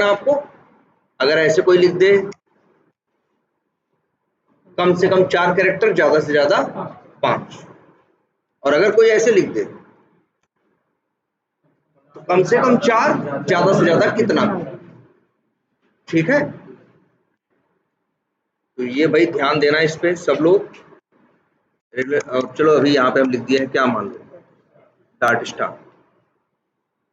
ना आपको, अगर ऐसे कोई लिख दे कम से कम 4 कैरेक्टर, ज्यादा से ज्यादा 5, और अगर कोई ऐसे लिख दे तो कम से कम 4, ज्यादा से ज्यादा कितना, ठीक है। तो ये भाई ध्यान देना इस पे सब लोग। चलो अभी यहाँ पे हम लिख दिए हैं क्या, मान लो डॉट स्टार।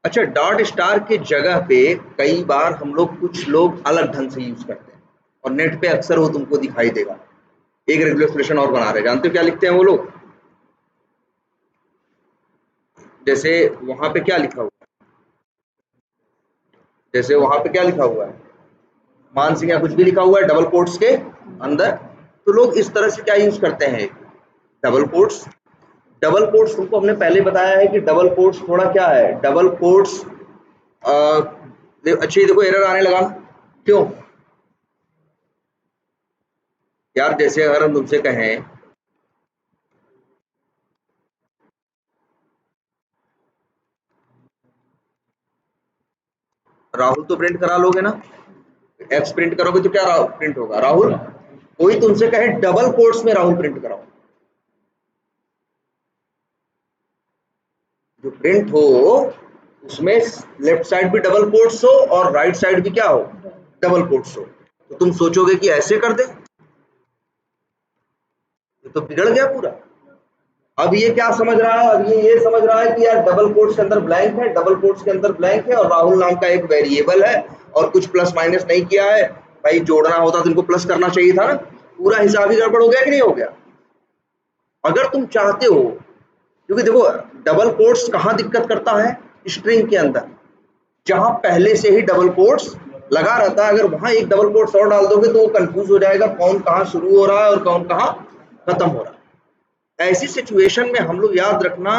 अच्छा, डॉट स्टार के जगह पे कई बार हम लोग, कुछ लोग अलग ढंग से यूज करते हैं, और नेट पे अक्सर वो तुमको दिखाई देगा। एक रेगुलर एक्सप्रेशन और बना रहे, जानते हो क्या लिखते हैं वो लोग? जैसे वहां पे क्या लिखा हुआ है, जैसे वहां पे क्या लिखा हुआ है, मान सिंह या कुछ भी लिखा हुआ है डबल कोट्स के अंदर, तो लोग इस तरह से क्या यूज करते हैं, डबल कोट्स। डबल कोट्स तुमको हमने पहले बताया है कि डबल कोट्स थोड़ा क्या है, डबल कोट्स अच्छी देखो एरर आने लगा, क्यों यार? जैसे अगर हम तुमसे कहें राहुल, तो प्रिंट करा लोगे ना, एक्स प्रिंट करोगे तो क्या प्रिंट होगा, राहुल। कोई तुमसे कहे डबल कोट्स में राहुल प्रिंट कराओ, जो प्रिंट हो उसमें लेफ्ट साइड भी डबल कोट्स हो और राइट साइड भी क्या हो, डबल कोट्स हो, तो तुम सोचोगे कि ऐसे कर दे, तो बिगड़ गया पूरा। अब ये क्या समझ रहा है, अब ये समझ रहा है कि यार डबल कोट्स के अंदर ब्लैंक है, डबल कोट्स के अंदर ब्लैंक है, और राहुल नाम का एक वेरिएबल है, और कुछ प्लस माइनस नहीं किया है। भाई जोड़ना होता तो इनको प्लस करना चाहिए था ना, पूरा हिसाब ही गड़बड़ हो गया कि नहीं हो गया? अगर तुम चाहते हो, क्योंकि देखो डबल कोट्स कहाँ दिक्कत करता है, स्ट्रिंग के अंदर, जहां पहले से ही डबल कोट्स लगा रहता है, अगर वहां एक डबल कोट्स और डाल दोगे तो वो कंफ्यूज हो जाएगा कौन कहाँ शुरू हो रहा है और कौन कहाँ खत्म हो रहा है। ऐसी सिचुएशन में हम लोग याद रखना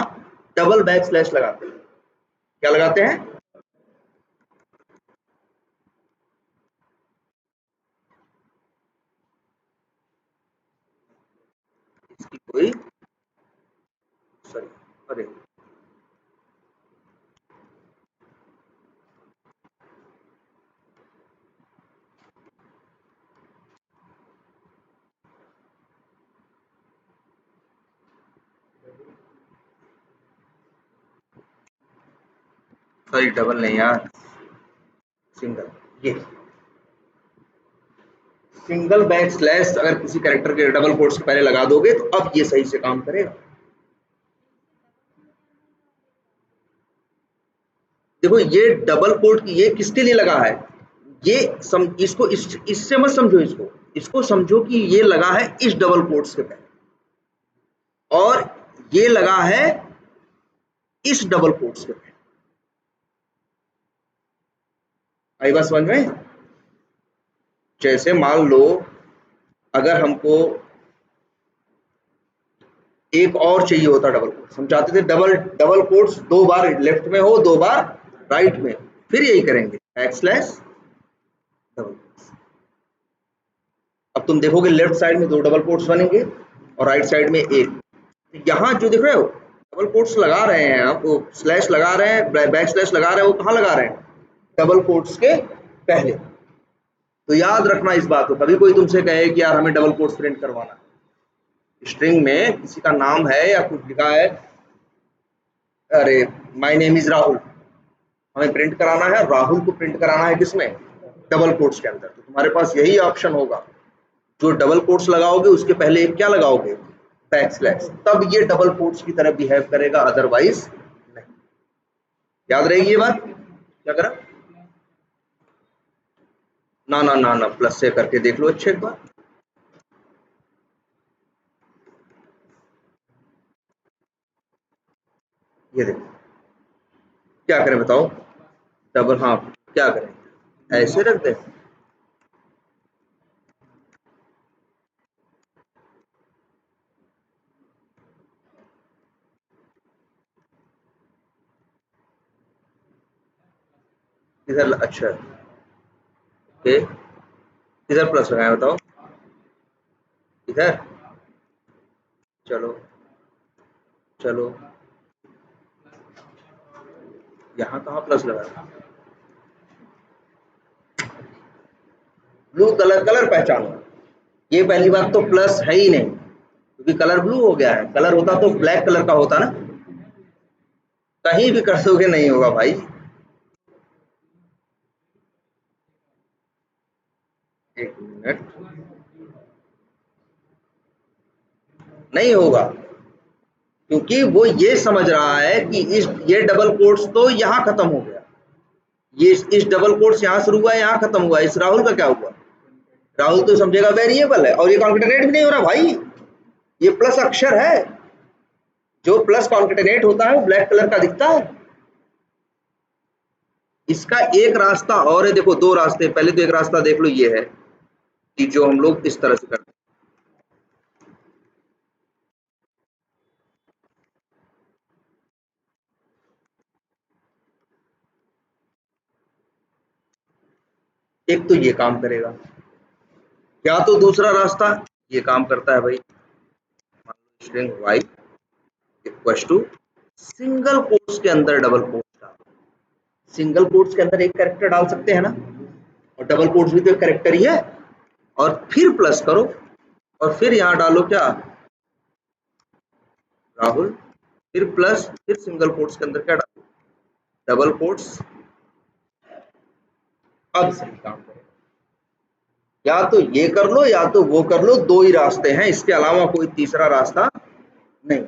डबल बैक स्लैश लगाते हैं। क्या लगाते हैं? इसकी कोई, सॉरी, अरे सॉरी, डबल नहीं यार, सिंगल। ये सिंगल बैक स्लैश अगर किसी कैरेक्टर के डबल कोट्स के पहले लगा दोगे तो अब ये सही से काम करेगा। देखो ये डबल कोट ये किसके लिए लगा है, ये इसको इससे मत समझो, इसको समझो कि ये लगा है इस डबल कोट्स के पहले, और ये लगा है इस डबल कोट्स के पहले। आई बात समझ में? जैसे मान लो अगर हमको एक और चाहिए होता डबल कोट्स, हम चाहते थे डबल डबल कोट्स 2 बार लेफ्ट में हो, 2 बार राइट में, फिर यही करेंगे बैक स्लैश डबल कोट्स। अब तुम देखोगे लेफ्ट साइड में 2 डबल कोट्स बनेंगे और राइट साइड में एक। यहाँ जो देख रहे हो डबल कोट्स लगा रहे हैं आप, वो स्लैश लगा रहे हैं, बैक स्लैश लगा रहे हैं, वो कहाँ लगा रहे हैं, डबल कोट्स के पहले। तो याद रखना इस बात को, कभी कोई तुमसे कहे कि यार हमें डबल कोट्स प्रिंट करवाना है, स्ट्रिंग में किसी का नाम है या कुछ लिखा है, अरे माय नेम इज राहुल, हमें प्रिंट कराना है, राहुल को प्रिंट कराना है किसमें, डबल कोट्स के अंदर, तो तुम्हारे पास यही ऑप्शन होगा, जो डबल कोट्स लगाओगे उसके पहले एक क्या लगाओगे, बैक स्लैश, तब ये डबल कोट्स की तरह बिहेव करेगा, अदरवाइज नहीं। याद रहेगी ये बात? क्या करा, ना ना ना ना, प्लस से करके देख लो अच्छे एक बार। ये देखो क्या करें बताओ, डबल, हाँ क्या करें, ऐसे रख दे, इधर अच्छा, ओके, इधर प्लस लगाए बताओ, इधर, चलो चलो, यहाँ कहाँ प्लस लगा, ब्लू कलर कलर पहचानो। ये पहली बात तो प्लस है ही नहीं क्योंकि कलर ब्लू हो गया है, कलर होता तो ब्लैक कलर का होता ना, कहीं भी कर दोगे नहीं होगा भाई। एक मिनट, नहीं होगा क्योंकि वो ये समझ रहा है कि ये डबल कोट्स तो यहाँ खत्म हो गया, ये इस डबल कोट्स यहाँ शुरू हुआ है यहाँ खत्म हुआ, इस राहुल का क्या हुआ? राहुल तो समझेगा वेरिएबल है और ये कॉन्केटेनेट भी नहीं हो रहा भाई, ये प्लस अक्षर है, जो प्लस कॉन्केटेनेट होता है वो ब्लैक कलर का दिखता है। इसका एक रास्ता और है, देखो दो रास्ते, पहले तो एक रास्ता देख लो, ये है कि जो हम लोग इस तरह से करते हैं, एक तो ये काम करेगा, या तो दूसरा रास्ता ये काम करता है भाई, string y equal to single quotes के अंदर डबल कोट्स डालो, सिंगल कोट्स के अंदर एक कैरेक्टर डाल सकते हैं ना, और डबल कोट्स भी तो एक कैरेक्टर ही है, और फिर प्लस करो और फिर यहाँ डालो क्या, राहुल, फिर प्लस, फिर सिंगल कोट्स के अंदर क्या डालो, डबल कोट्स। अब सही काम करेगा, या तो ये कर लो या तो वो कर लो, दो ही रास्ते हैं, इसके अलावा कोई तीसरा रास्ता नहीं,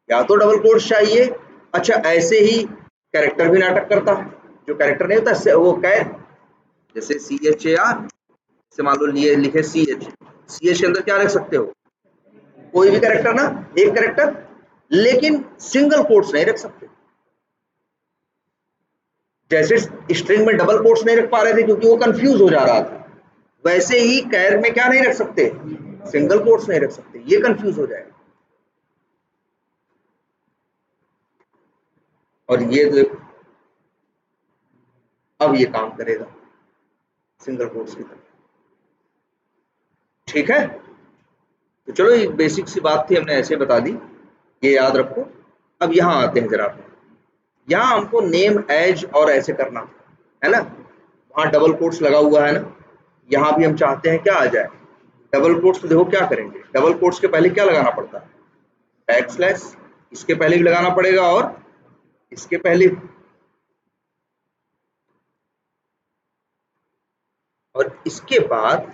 या तो डबल कोट्स चाहिए। अच्छा ऐसे ही कैरेक्टर भी नाटक करता है, जो कैरेक्टर नहीं होता वो कैर, जैसे CHAR से मान लो लिए लिखे CH के अंदर क्या रख सकते हो, कोई भी कैरेक्टर ना, एक कैरेक्टर, लेकिन सिंगल कोट्स नहीं रख सकते। जैसे स्ट्रिंग में डबल कोट्स नहीं रख पा रहे थे क्योंकि वो कंफ्यूज हो जा रहा था, वैसे ही कैर में क्या नहीं रख सकते, सिंगल कोट्स नहीं रख सकते, ये कंफ्यूज हो जाएगा। और ये देखो अब ये काम करेगा सिंगल कोट्स की तरह, ठीक है। तो चलो एक बेसिक सी बात थी, हमने ऐसे बता दी, ये याद रखो। अब यहाँ आते हैं जरा, यहाँ हमको नेम एज और ऐसे करना है ना, वहाँ डबल कोट्स लगा हुआ है ना, यहाँ भी हम चाहते हैं क्या आ जाए डबल कोट्स। तो देखो क्या करेंगे, डबल कोट्स के पहले क्या लगाना पड़ता है, बैकस्लैश, इसके पहले भी लगाना पड़ेगा और इसके पहले, और इसके बाद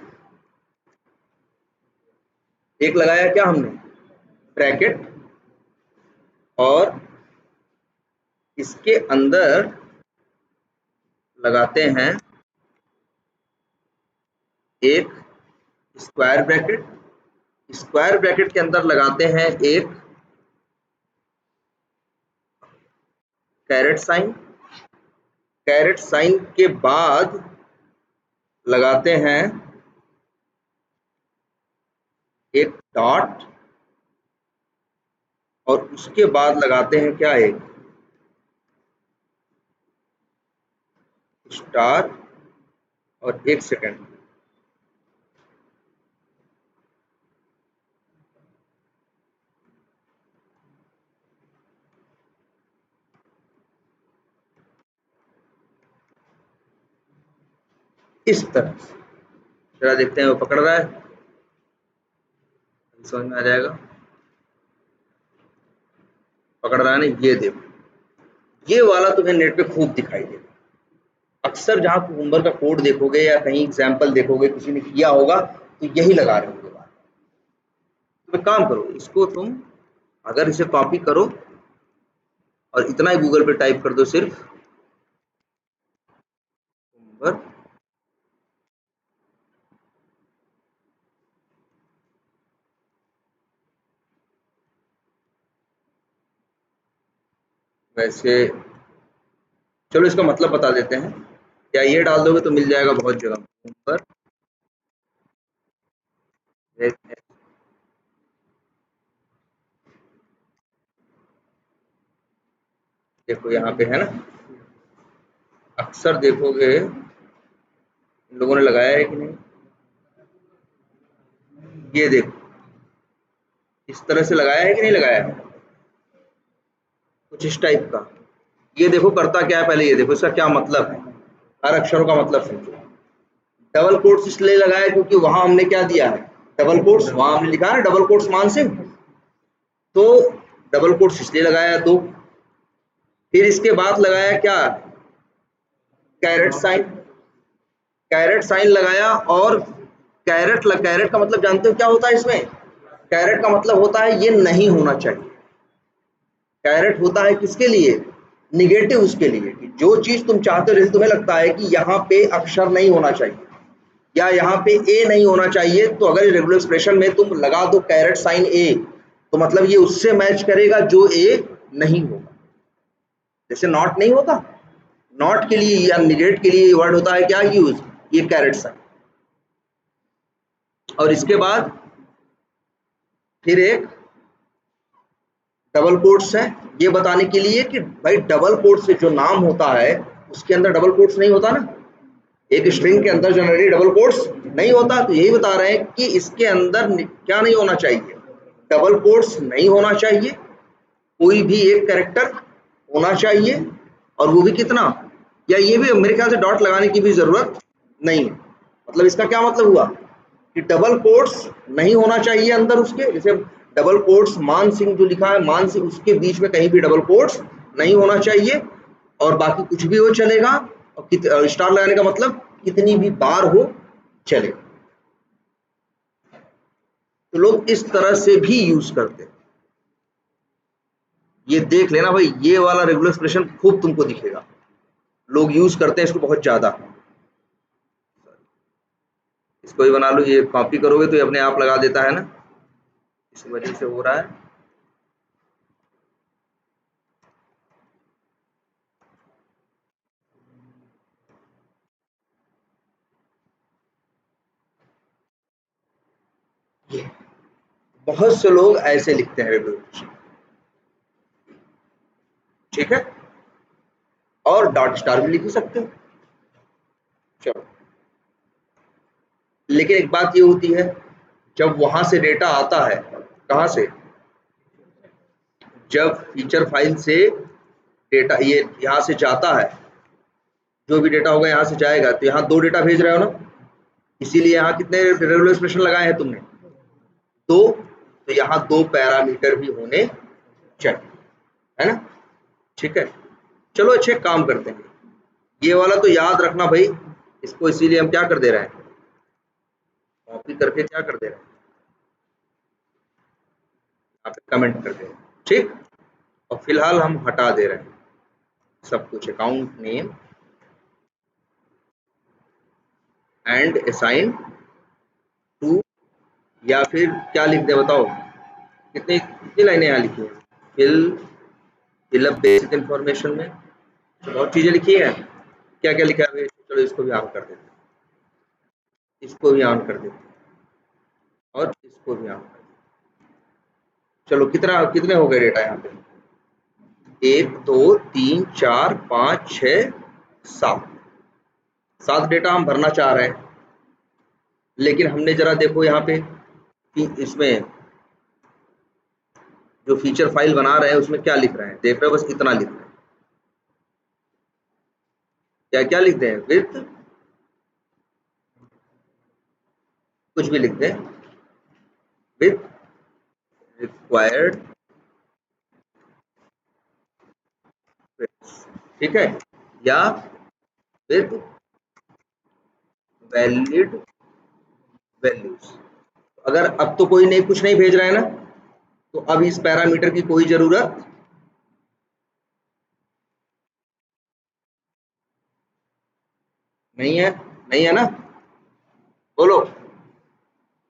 एक लगाया क्या हमने, ब्रैकेट, और इसके अंदर लगाते हैं एक स्क्वायर ब्रैकेट, स्क्वायर ब्रैकेट के अंदर लगाते हैं एक कैरेट साइन, कैरेट साइन के बाद लगाते हैं एक डॉट, और उसके बाद लगाते हैं क्या, एक स्टार और एक सेकंड। इस तरह से जरा देखते हैं वो पकड़ रहा है, समझ में आ जाएगा, पकड़ रहा है ना, ये देखो ये वाला तुम्हें नेट पे खूब दिखाई देगा, अक्सर जहां कुकुम्बर का कोड देखोगे या कहीं एग्जाम्पल देखोगे किसी ने किया होगा तो यही लगा रहे होंगे बात। तो एक काम करो, इसको तुम अगर इसे कॉपी करो और इतना ही गूगल पे टाइप कर दो सिर्फ कुकुम्बर, वैसे चलो इसका मतलब बता देते हैं, या ये डाल दोगे तो मिल जाएगा बहुत जगह कुकुम्बर, देखो यहाँ पे है ना, अक्सर देखोगे इन लोगों ने लगाया है कि नहीं, ये देखो इस तरह से लगाया है कि नहीं लगाया है, कुछ इस टाइप का। ये देखो करता क्या है, पहले ये देखो इसका क्या मतलब है, हर अक्षरों का मतलब समझो, डबल कोट्स इसलिए लगाया क्योंकि वहां हमने क्या दिया है, डबल कोट्स, वहां हमने लिखा है ना डबल कोट्स मान सिंह, तो डबल कोट्स इसलिए लगाया दो। फिर इसके बाद लगाया क्या, कैरेट साइन, कैरेट साइन लगाया। और कैरेट का मतलब जानते हो क्या होता है इसमें, कैरेट का मतलब होता है ये नहीं होना चाहिए। कैरेट होता है किसके लिए, निगेटिव उसके लिए, कि जो चीज तुम चाहते हो, जैसे तुम्हें लगता है कि यहाँ पे अक्षर नहीं होना चाहिए या यहाँ पे ए नहीं होना चाहिए, तो अगर रेगुलर एक्सप्रेशन में तुम लगा दो कैरेट साइन ए, तो मतलब ये उससे मैच करेगा जो ए नहीं होगा। जैसे नॉट नहीं होता, नॉट के लिए या निगेट के लिए वर्ड होता है क्या यूज, ये कैरेट साइन। और इसके बाद फिर एक डबल कोट्स है, ये बताने के लिए कि भाई डबल कोट्स से जो नाम होता है उसके अंदर डबल कोट्स नहीं होता ना, एक स्ट्रिंग के अंदर जनरली डबल कोट्स नहीं होता। तो यही बता रहे हैं कि इसके अंदर क्या नहीं होना चाहिए, डबल कोट्स नहीं होना चाहिए, कोई भी एक कैरेक्टर होना चाहिए, और वो भी कितना, या ये भी मेरे ख्याल से डॉट लगाने की भी जरूरत नहीं है। मतलब इसका क्या मतलब हुआ कि डबल कोट्स नहीं होना चाहिए अंदर उसके, जैसे डबल कोट्स मान सिंह जो लिखा है, मान सिंह, उसके बीच में कहीं भी डबल कोट्स नहीं होना चाहिए, और बाकी कुछ भी हो चलेगा। और स्टार लगाने का मतलब कितनी भी बार हो चलेगा। तो लोग इस तरह से भी यूज करते हैं। ये देख लेना भाई, ये वाला रेगुलर एक्सप्रेशन खूब तुमको दिखेगा, लोग यूज करते हैं इसको बहुत ज्यादा। इसको ही बना लो, ये कॉपी करोगे तो ये अपने आप लगा देता है ना, इस वजह से हो रहा है। ये बहुत से लोग ऐसे लिखते हैं रेगुलर एक्सप्रेशन, ठीक है, और डॉट स्टार भी लिख सकते हो। चलो, लेकिन एक बात ये होती है, जब वहां से डेटा आता है, कहां से, जब फीचर फाइल से डेटा ये यहाँ से जाता है, जो भी डेटा होगा यहाँ से जाएगा, तो यहाँ दो डेटा भेज रहे हो ना, इसीलिए यहाँ कितने रेगुलर एक्सप्रेशन लगाए हैं तुमने, दो। तो यहाँ दो पैरामीटर भी होने चाहिए, है ना, ठीक है। चलो अच्छे काम करते हैं, ये वाला तो याद रखना भाई, इसको इसीलिए हम क्या कर दे रहे हैं, कॉपी करके क्या कर दे रहे हैं, यहाँ पे कमेंट कर दे रहे हैं, ठीक। और फिलहाल हम हटा दे रहे हैं सब कुछ, account name and assign to, या फिर क्या लिख दे बताओ, कितनी कितनी लाइनें यहाँ लिखी हैं, फिल अप बेसिक इंफॉर्मेशन में बहुत चीजें लिखी है, क्या क्या लिखा है। चलो इसको भी ऑन कर देते हैं, इसको भी ऑन कर देते हैं, और इसको भी ऑन कर देते हैं। चलो कितना, कितने हो गए डेटा यहाँ पे, 1 2 3 4 5 6 7, 7 डेटा हम भरना चाह रहे हैं। लेकिन हमने जरा देखो यहाँ पे कि इसमें जो फीचर फाइल बना रहे हैं उसमें क्या लिख रहे हैं, देख रहे हो, बस इतना लिख रहे हैं, क्या क्या लिखते हैं, विथ, कुछ भी लिखते हैं, विथ रिक्वायर्ड, ठीक है, या विथ वैलिड वैल्यूज। अगर अब तो कोई नहीं, कुछ नहीं भेज रहा है ना, तो अब इस पैरामीटर की कोई जरूरत नहीं है, नहीं है ना, बोलो,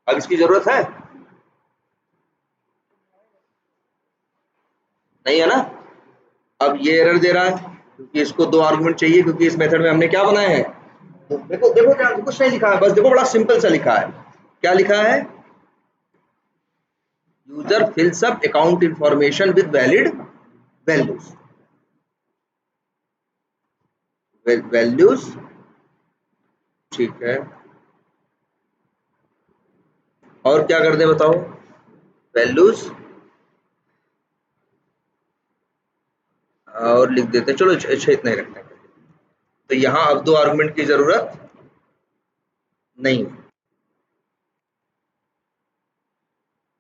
अब इसकी जरूरत है, नहीं है ना। अब ये एरर दे रहा है क्योंकि इसको दो आर्गुमेंट चाहिए, क्योंकि इस मेथड में हमने क्या बनाया है, देखो देखो क्या, कुछ नहीं लिखा है, बस देखो बड़ा सिंपल सा लिखा है, क्या लिखा है, user फिल्स up account information with valid values, values, ठीक है। और क्या कर दे बताओ, वैल्यूज, और लिख देते हैं, चलो अच्छा इतना ही रखते हैं। तो यहाँ अब दो आर्गुमेंट की जरूरत नहीं है।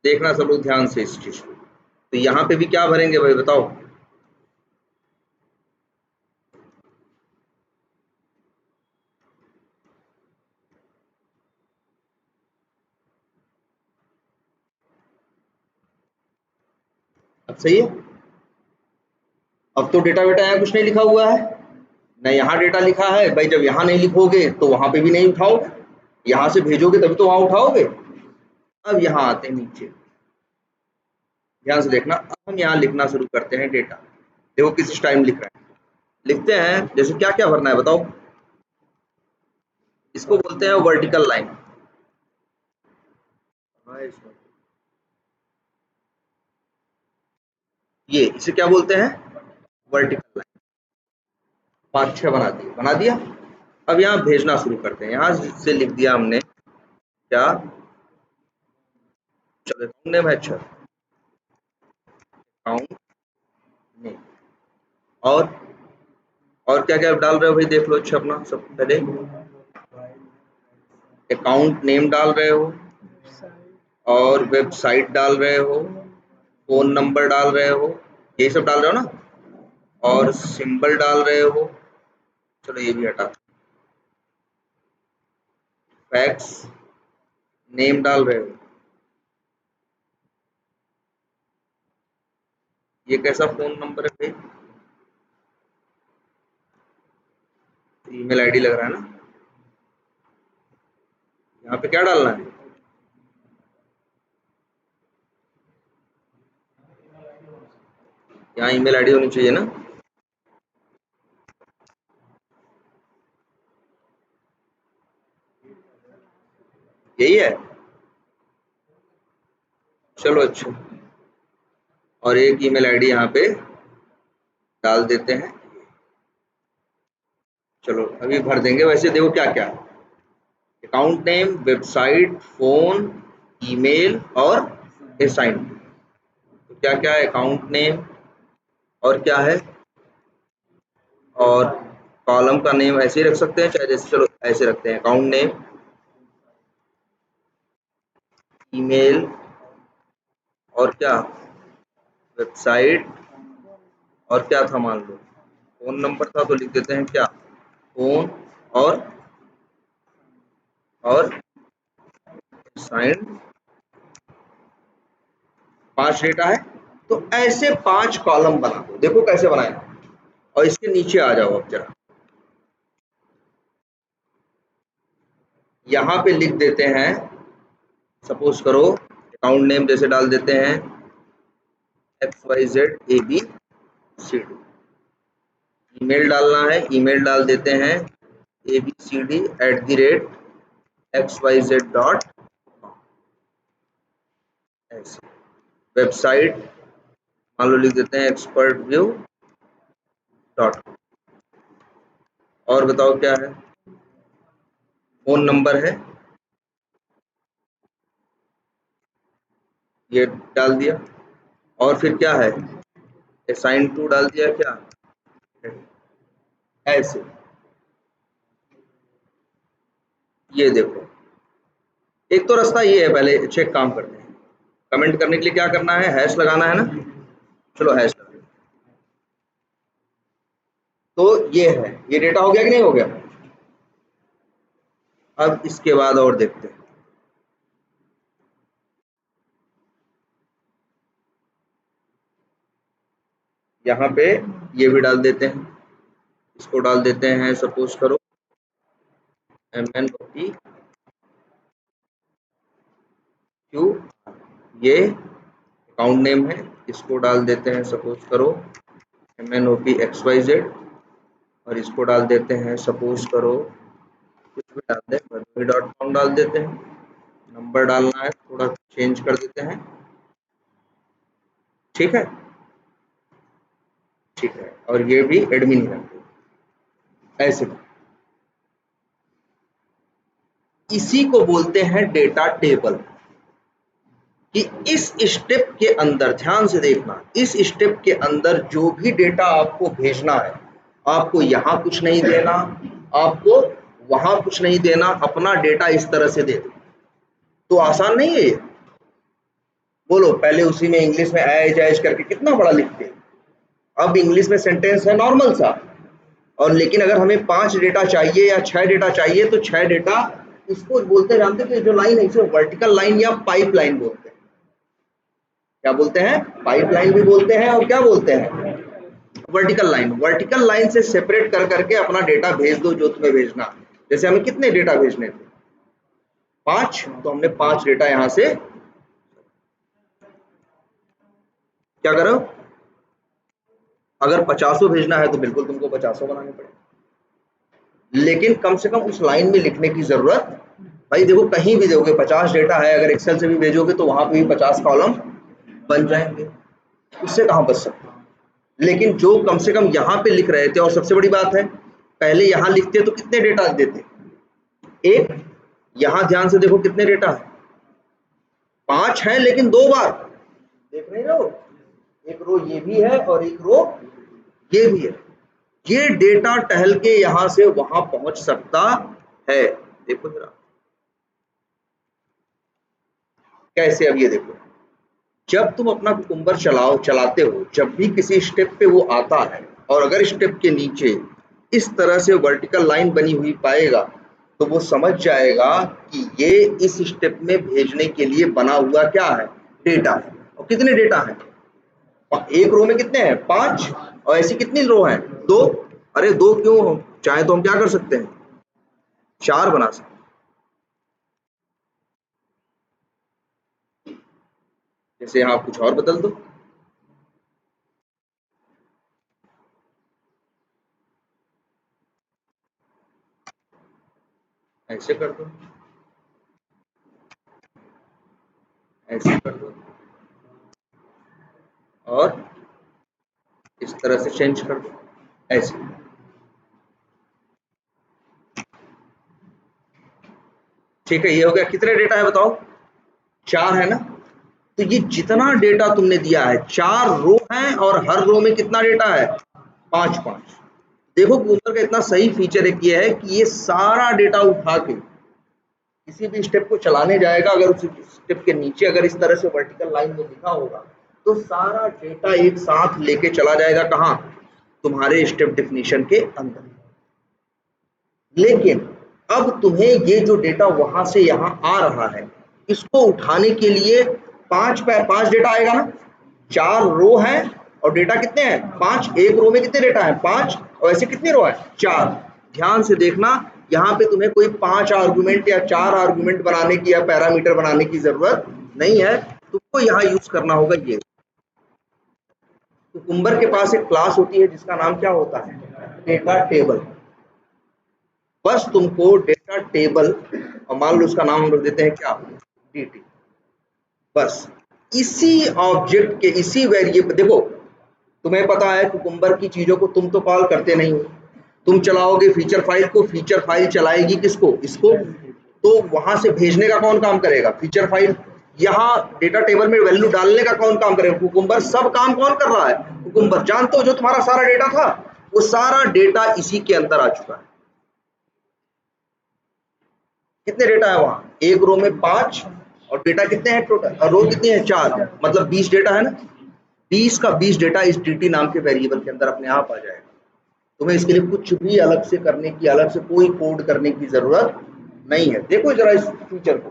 देखना सब लोग ध्यान से इस चीज को। तो यहाँ पे भी क्या भरेंगे भाई बताओ? अब सही है। अब तो डेटा वेटा यहाँ कुछ नहीं लिखा हुआ है, न यहाँ डेटा लिखा है भाई। जब यहाँ नहीं लिखोगे तो वहां पे भी नहीं उठाओगे, यहाँ से भेजोगे तभी तो वहां उठाओगे। अब यहाँ आते हैं नीचे, ध्यान से देखना। अब हम यहाँ लिखना शुरू करते हैं डेटा। देखो किस टाइम लिख रहे हैं, लिखते हैं जैसे क्या क्या भरना है बताओ? इसको बोलते हैं वर्टिकल लाइन। ये इसे क्या बोलते हैं? Vertical line. 5 6 बना दिया। अब यहाँ भेजना शुरू करते हैं। यहाँ से लिख दिया हमने क्या, चलो अकाउंट नेम है, अच्छा अकाउंट नेम। और क्या क्या डाल रहे हो भाई देख लो। अच्छा अपना सब पहले अकाउंट नेम डाल रहे हो, और वेबसाइट डाल रहे हो, फोन नंबर डाल रहे हो, यही सब डाल रहे हो ना, और सिंबल डाल रहे हो। चलो ये भी हटा। फैक्स नेम डाल रहे हो। ये कैसा फोन नंबर है भाई? ईमेल आईडी लग रहा है ना। यहाँ पे क्या डालना है? यहाँ ईमेल आईडी होनी चाहिए ना। यही है, चलो अच्छा। और एक ईमेल आईडी यहाँ पे डाल देते हैं। चलो अभी भर देंगे। वैसे देखो क्या क्या, account name, website, phone, email और असाइनमेंट। तो क्या क्या है? अकाउंट नेम, और क्या है, और कॉलम का नेम ऐसे ही रख सकते हैं चाहे जैसे, चलो ऐसे रखते हैं अकाउंट नेम, ईमेल, और क्या, वेबसाइट, और क्या था मान लो फोन नंबर था तो लिख देते हैं क्या, फोन, और साइन। 5 डेटा है, तो ऐसे 5 कॉलम बना दो। देखो कैसे बनाए। और इसके नीचे आ जाओ अब जरा, यहाँ पे लिख देते हैं, सपोज करो अकाउंट नेम जैसे डाल देते हैं XYZ ABCD। ईमेल डालना है, ईमेल डाल देते हैं abcd@xyz.com। ऐसे वेबसाइट मान लो लिख देते हैं expertview.com। और बताओ क्या है? फोन नंबर है, ये डाल दिया। और फिर क्या है? असाइन टू डाल दिया क्या, ऐसे। ये देखो, एक तो रास्ता ये है, पहले चेक काम करते हैं। कमेंट करने के लिए क्या करना है? हैश लगाना है ना। चलो हैश लगा। तो ये है, ये डेटा हो गया कि नहीं हो गया? अब इसके बाद और देखते हैं। यहाँ पे ये भी डाल देते हैं, इसको डाल देते हैं सपोज करो MNOP Q। ये अकाउंट नेम है, इसको डाल देते हैं सपोज करो MNOP XYZ। और इसको डाल देते हैं सपोज करो, कुछ भी डाल दें, bhargavii.com डाल देते हैं। नंबर डालना है, थोड़ा चेंज कर देते हैं। ठीक है, ठीक है। और ये भी एडमिन कर दो ऐसे। इसी को बोलते हैं डेटा टेबल। कि इस स्टेप के अंदर ध्यान से देखना, इस स्टेप के अंदर जो भी डेटा आपको भेजना है, आपको यहाँ कुछ नहीं देना, आपको वहां कुछ नहीं देना, अपना डेटा इस तरह से दे दो। तो आसान नहीं है ये? बोलो, पहले उसी में इंग्लिश में एज एज करके कितना बड़ा लिखते हैं, अब इंग्लिश में सेंटेंस है नॉर्मल सा। और लेकिन अगर हमें 5 डेटा चाहिए या 6 डेटा चाहिए तो 6 डेटा, इसको बोलते हैं, जानते हैं कि जो लाइन है इसे वर्टिकल लाइन या पाइप लाइन बोलते हैं। क्या बोलते हैं? पाइप लाइन भी बोलते हैं, और क्या बोलते हैं? Vertical line. वर्टिकल लाइन से सेपरेट कर करके अपना डेटा भेज दो जो तुम्हें भेजना। जैसे हमें कितने डेटा भेजने थे? 5, तो हमने 5 डेटा यहां से क्या करो, अगर 50 भेजना है तो बिल्कुल तुमको 50 बनाने पड़ेंगे, लेकिन कम से कम उस लाइन में लिखने की जरूरत। भाई देखो, कहीं भी दोगे 50 डेटा है, अगर एक्सेल से भी भेजोगे तो वहां पे भी 50 कॉलम बन जाएंगे, उससे कहां बच सकते हैं। लेकिन जो कम से कम यहाँ पे लिख रहे थे, और सबसे बड़ी बात है, पहले यहाँ लिखते तो कितने डेटा देते? एक। यहाँ ध्यान से देखो कितने डेटा है, 5 है, लेकिन 2 बार देख रहे हो, एक रो ये भी है और एक रो ये भी है। ये डेटा टहल के यहां से वहां पहुंच सकता है। देखो जरा कैसे, अब ये देखो, जब तुम अपना कुकुम्बर चलाते हो, जब भी किसी स्टेप पे वो आता है, और अगर स्टेप के नीचे इस तरह से वर्टिकल लाइन बनी हुई पाएगा, तो वो समझ जाएगा कि ये इस स्टेप में भेजने के लिए बना हुआ क्या है, डेटा है। और कितने डेटा है? एक रो में कितने हैं? 5, और ऐसी कितनी रो है? 2। अरे 2 क्यों, चाहे तो हम क्या कर सकते हैं, 4 बना सकते हैं। जैसे यहाँ कुछ और बदल दो, ऐसे कर दो, ऐसे कर दो, और इस तरह से चेंज कर दो, ऐसे। ठीक है, ये हो गया। कितने डेटा है बताओ? 4 है ना? तो ये जितना डेटा तुमने दिया है, 4 रो हैं, और हर रो में कितना डेटा है? 5 5। देखो गूगल का इतना सही फीचर एक ये है कि ये सारा डेटा उठा के किसी भी स्टेप को चलाने जाएगा, अगर उस स्टेप के नीचे अगर इस तरह से वर्टिकल लाइन में लिखा होगा, तो सारा डेटा एक साथ लेके चला जाएगा कहाँ? तुम्हारे स्टेप डेफिनेशन के अंदर। लेकिन अब तुम्हें ये जो डेटा वहां से यहाँ आ रहा है, इसको उठाने के लिए 5 डेटा आएगा ना? 4 रो है और डेटा कितने हैं? 5। एक रो में कितने डेटा है? 5, और ऐसे कितनी रो है? 4। ध्यान से देखना, यहाँ पे तुम्हें कोई 5 आर्गुमेंट या 4 आर्गुमेंट बनाने की या पैरामीटर बनाने की जरूरत नहीं है। तुमको यहाँ यूज करना होगा ये, कुकुम्बर के पास एक क्लास होती है जिसका नाम क्या होता है? Data table. बस तुमको डेटा टेबल, और मान लो उसका नाम हम रख देते हैं क्या? dt। बस इसी ऑब्जेक्ट के, इसी वेरिएबल, देखो तुम्हें पता है कुकुम्बर की चीजों को तुम तो कॉल करते नहीं हो, तुम चलाओगे फीचर फाइल को, फीचर फाइल चलाएगी किसको? इसको। तो वहां से भेजने का कौन काम करेगा? Feature file. यहाँ डेटा टेबल में वैल्यू डालने का कौन काम करेगा? कुकुम्बर। सब काम कौन कर रहा है? कुकुम्बर। जानते हो जो तुम्हारा सारा डेटा था, वो सारा डेटा इसी के अंदर आ चुका है। कितने डेटा है वहां? एक रो में 5, और डेटा कितने हैं टोटल? रो कितनी है? 4, मतलब 20 डेटा है ना? 20 का 20 डेटा इस dt नाम के वेरिएबल के अंदर अपने आप आ जाएगा। तुम्हें इसके लिए कुछ भी अलग से करने की, अलग से कोई कोड करने की जरूरत नहीं है। देखो जरा इस फीचर को,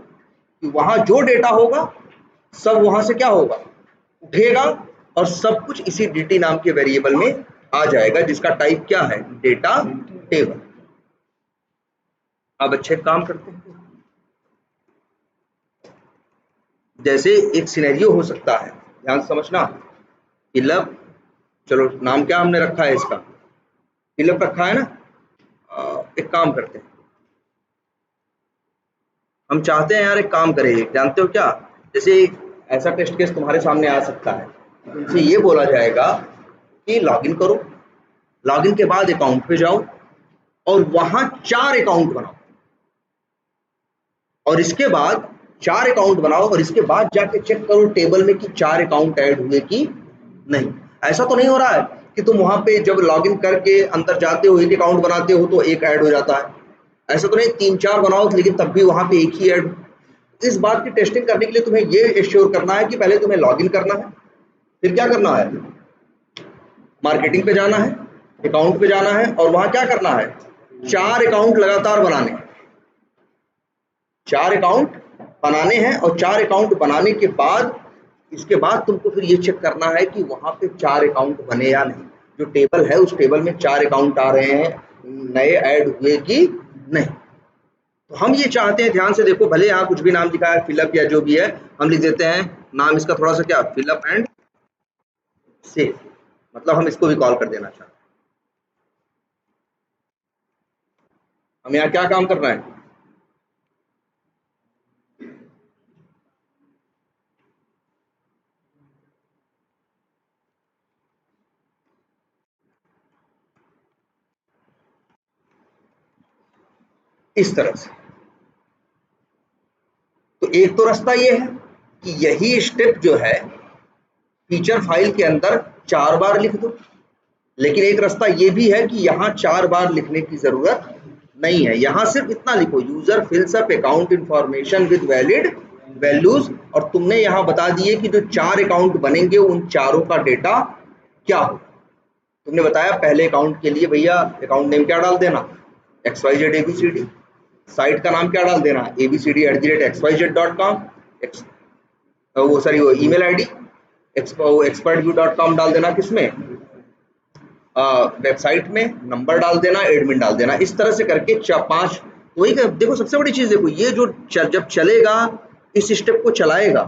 कि वहां जो डेटा होगा सब वहां से क्या होगा? उठेगा, और सब कुछ इसी dt नाम के वेरिएबल में आ जाएगा, जिसका टाइप क्या है? Data table. अब अच्छे काम करते हैं। जैसे एक सिनेरियो हो सकता है, ध्यान समझना। फिलअप, चलो नाम क्या हमने रखा है इसका? फिलअप रखा है ना? एक काम करते हैं, हम चाहते हैं यार एक काम करें, जानते हो क्या? जैसे ऐसा टेस्ट केस तुम्हारे सामने आ सकता है, तुमसे ये बोला जाएगा कि लॉगिन करो, लॉगिन के बाद अकाउंट पे जाओ, और वहां 4 अकाउंट बनाओ, और इसके बाद 4 अकाउंट बनाओ, और इसके बाद जाके चेक करो टेबल में कि 4 अकाउंट ऐड हुए कि नहीं। ऐसा तो नहीं हो रहा है कि तुम वहां पे जब लॉगिन करके अंदर जाते हो, एक अकाउंट बनाते हो तो एक ऐड हो जाता है? ऐसा तो नहीं 3-4 बनाओ लेकिन तब भी वहां पे एक ही ऐड। इस बात की टेस्टिंग करने के लिए तुम्हें ये एश्योर करना है कि पहले तुम्हें लॉगिन करना है, फिर क्या करना है, मार्केटिंग पे जाना है, अकाउंट पे जाना है, और वहां क्या करना है, 4 अकाउंट लगातार बनाने, 4 अकाउंट बनाने हैं। और 4 अकाउंट बनाने के बाद इसके बाद तुमको फिर ये चेक करना है कि वहां पे 4 अकाउंट बने या नहीं, जो टेबल है उस टेबल में 4 अकाउंट आ रहे हैं, नए ऐड हुए कि नहीं। तो हम ये चाहते हैं, ध्यान से देखो, भले यहाँ कुछ भी नाम लिखा है फिलअप या जो भी है, हम लिख देते हैं नाम इसका थोड़ा सा क्या, फिलअप एंड सेव, मतलब हम इसको भी कॉल कर देना चाहते हैं। हम यहाँ क्या काम करना है, इस तरह से। तो एक तो रास्ता ये है कि यही स्टेप जो है फीचर फाइल के अंदर 4 बार लिख दो, लेकिन एक रास्ता ये भी है कि यहाँ 4 बार लिखने की जरूरत नहीं है, यहाँ सिर्फ इतना लिखो, user फिल्स up account information with valid values, और तुमने यहाँ बता दिए कि जो 4 अकाउंट बनेंगे उन चारों का डेटा क्या होगा। तुमने बताया पहले अकाउंट के लिए भैया अकाउंट नेम क्या डाल देना, XYZ ABCD, साइट का नाम क्या डाल देना, abcd@xyz.com, वो सॉरी वो ईमेल आईडी expertview.com डाल देना, किसमें, वेबसाइट में, नंबर डाल देना, एडमिन डाल देना। इस तरह से करके 5, वही देखो सबसे बड़ी चीज देखो, ये जो जब चलेगा, इस स्टेप को चलाएगा,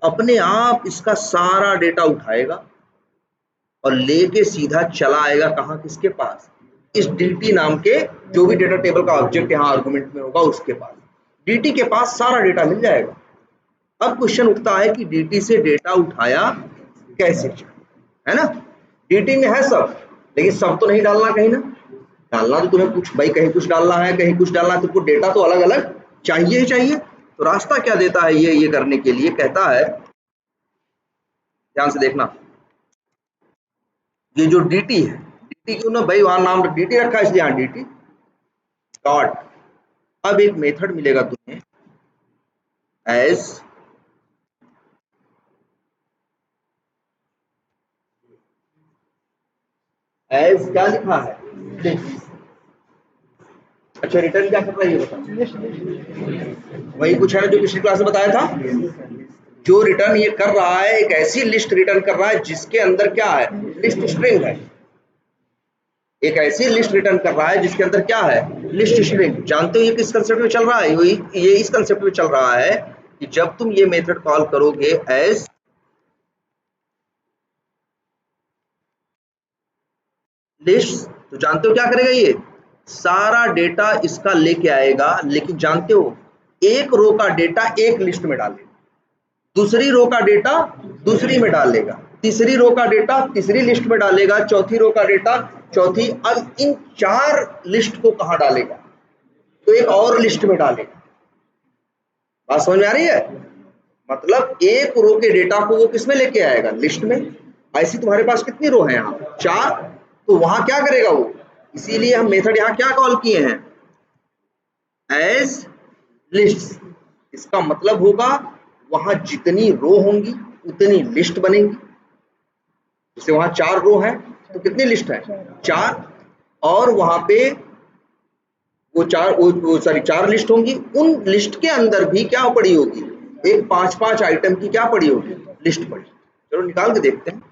अपने आप इसका सारा डेटा उठाएगा और लेके सीधा चला आएगा कहाँ, किसके पास, इस dt नाम के जो भी डेटा टेबल का ऑब्जेक्ट यहाँ आर्गुमेंट में होगा उसके पास, dt के पास सारा डेटा मिल जाएगा। अब क्वेश्चन उठता है कि dt से डेटा उठाया कैसे जाए, है ना। dt में है सब, लेकिन सब तो नहीं डालना कहीं ना, डालना तो तुम्हें कुछ भाई, कहीं कुछ डालना है कहीं कुछ डालना है, तुमको डेटा तो अलग अलग चाहिए ही चाहिए। तो रास्ता क्या देता है ये करने के लिए, कहता है, ध्यान से देखना, ये जो dt है, dt क्यों ना भाई वहां नाम dt रखा है इसलिए यहाँ dt डॉट, अब एक मेथड मिलेगा तुम्हें एज क्या लिखा है, अच्छा रिटर्न क्या कर रहा है ये बता, वही कुछ है ना जो पिछली क्लास में बताया था, जो रिटर्न ये कर रहा है एक ऐसी लिस्ट रिटर्न कर रहा है जिसके अंदर क्या है, लिस्ट स्ट्रिंग है, एक ऐसी लिस्ट रिटर्न कर रहा है जिसके अंदर क्या है, लिस्ट स्ट्रिंग। जानते हो ये किस कंसेप्ट में चल रहा है, ये इस कंसेप्ट में चल रहा है कि जब तुम ये मेथड कॉल करोगे एज लिस्ट, तो जानते हो क्या करेगा, ये सारा डेटा इसका लेके आएगा, लेकिन जानते हो एक रो का डेटा एक लिस्ट में डालेगा, दूसरी रो का डेटा दूसरी में डालेगा, तीसरी रो का डेटा तीसरी लिस्ट में डालेगा, चौथी रो का डेटा चौथी। अब इन 4 लिस्ट को कहां डालेगा, तो एक और लिस्ट में डालेगा। बात समझ में आ रही है, मतलब एक रो के डेटा को वो किस में लेके आएगा, लिस्ट में। ऐसी तुम्हारे पास कितनी रो है यहाँ, 4, तो वहां क्या करेगा वो, इसीलिए हम मेथड यहाँ क्या कॉल किए हैं, एज लिस्ट। इसका मतलब होगा वहां जितनी रो होंगी उतनी लिस्ट बनेंगी, जैसे वहां 4 रो है तो कितनी लिस्ट है, 4, और वहां पे वो 4 लिस्ट होंगी, उन लिस्ट के अंदर भी क्या पड़ी होगी, एक 5-5 आइटम की क्या पड़ी होगी, लिस्ट पड़ी। चलो निकाल के देखते हैं,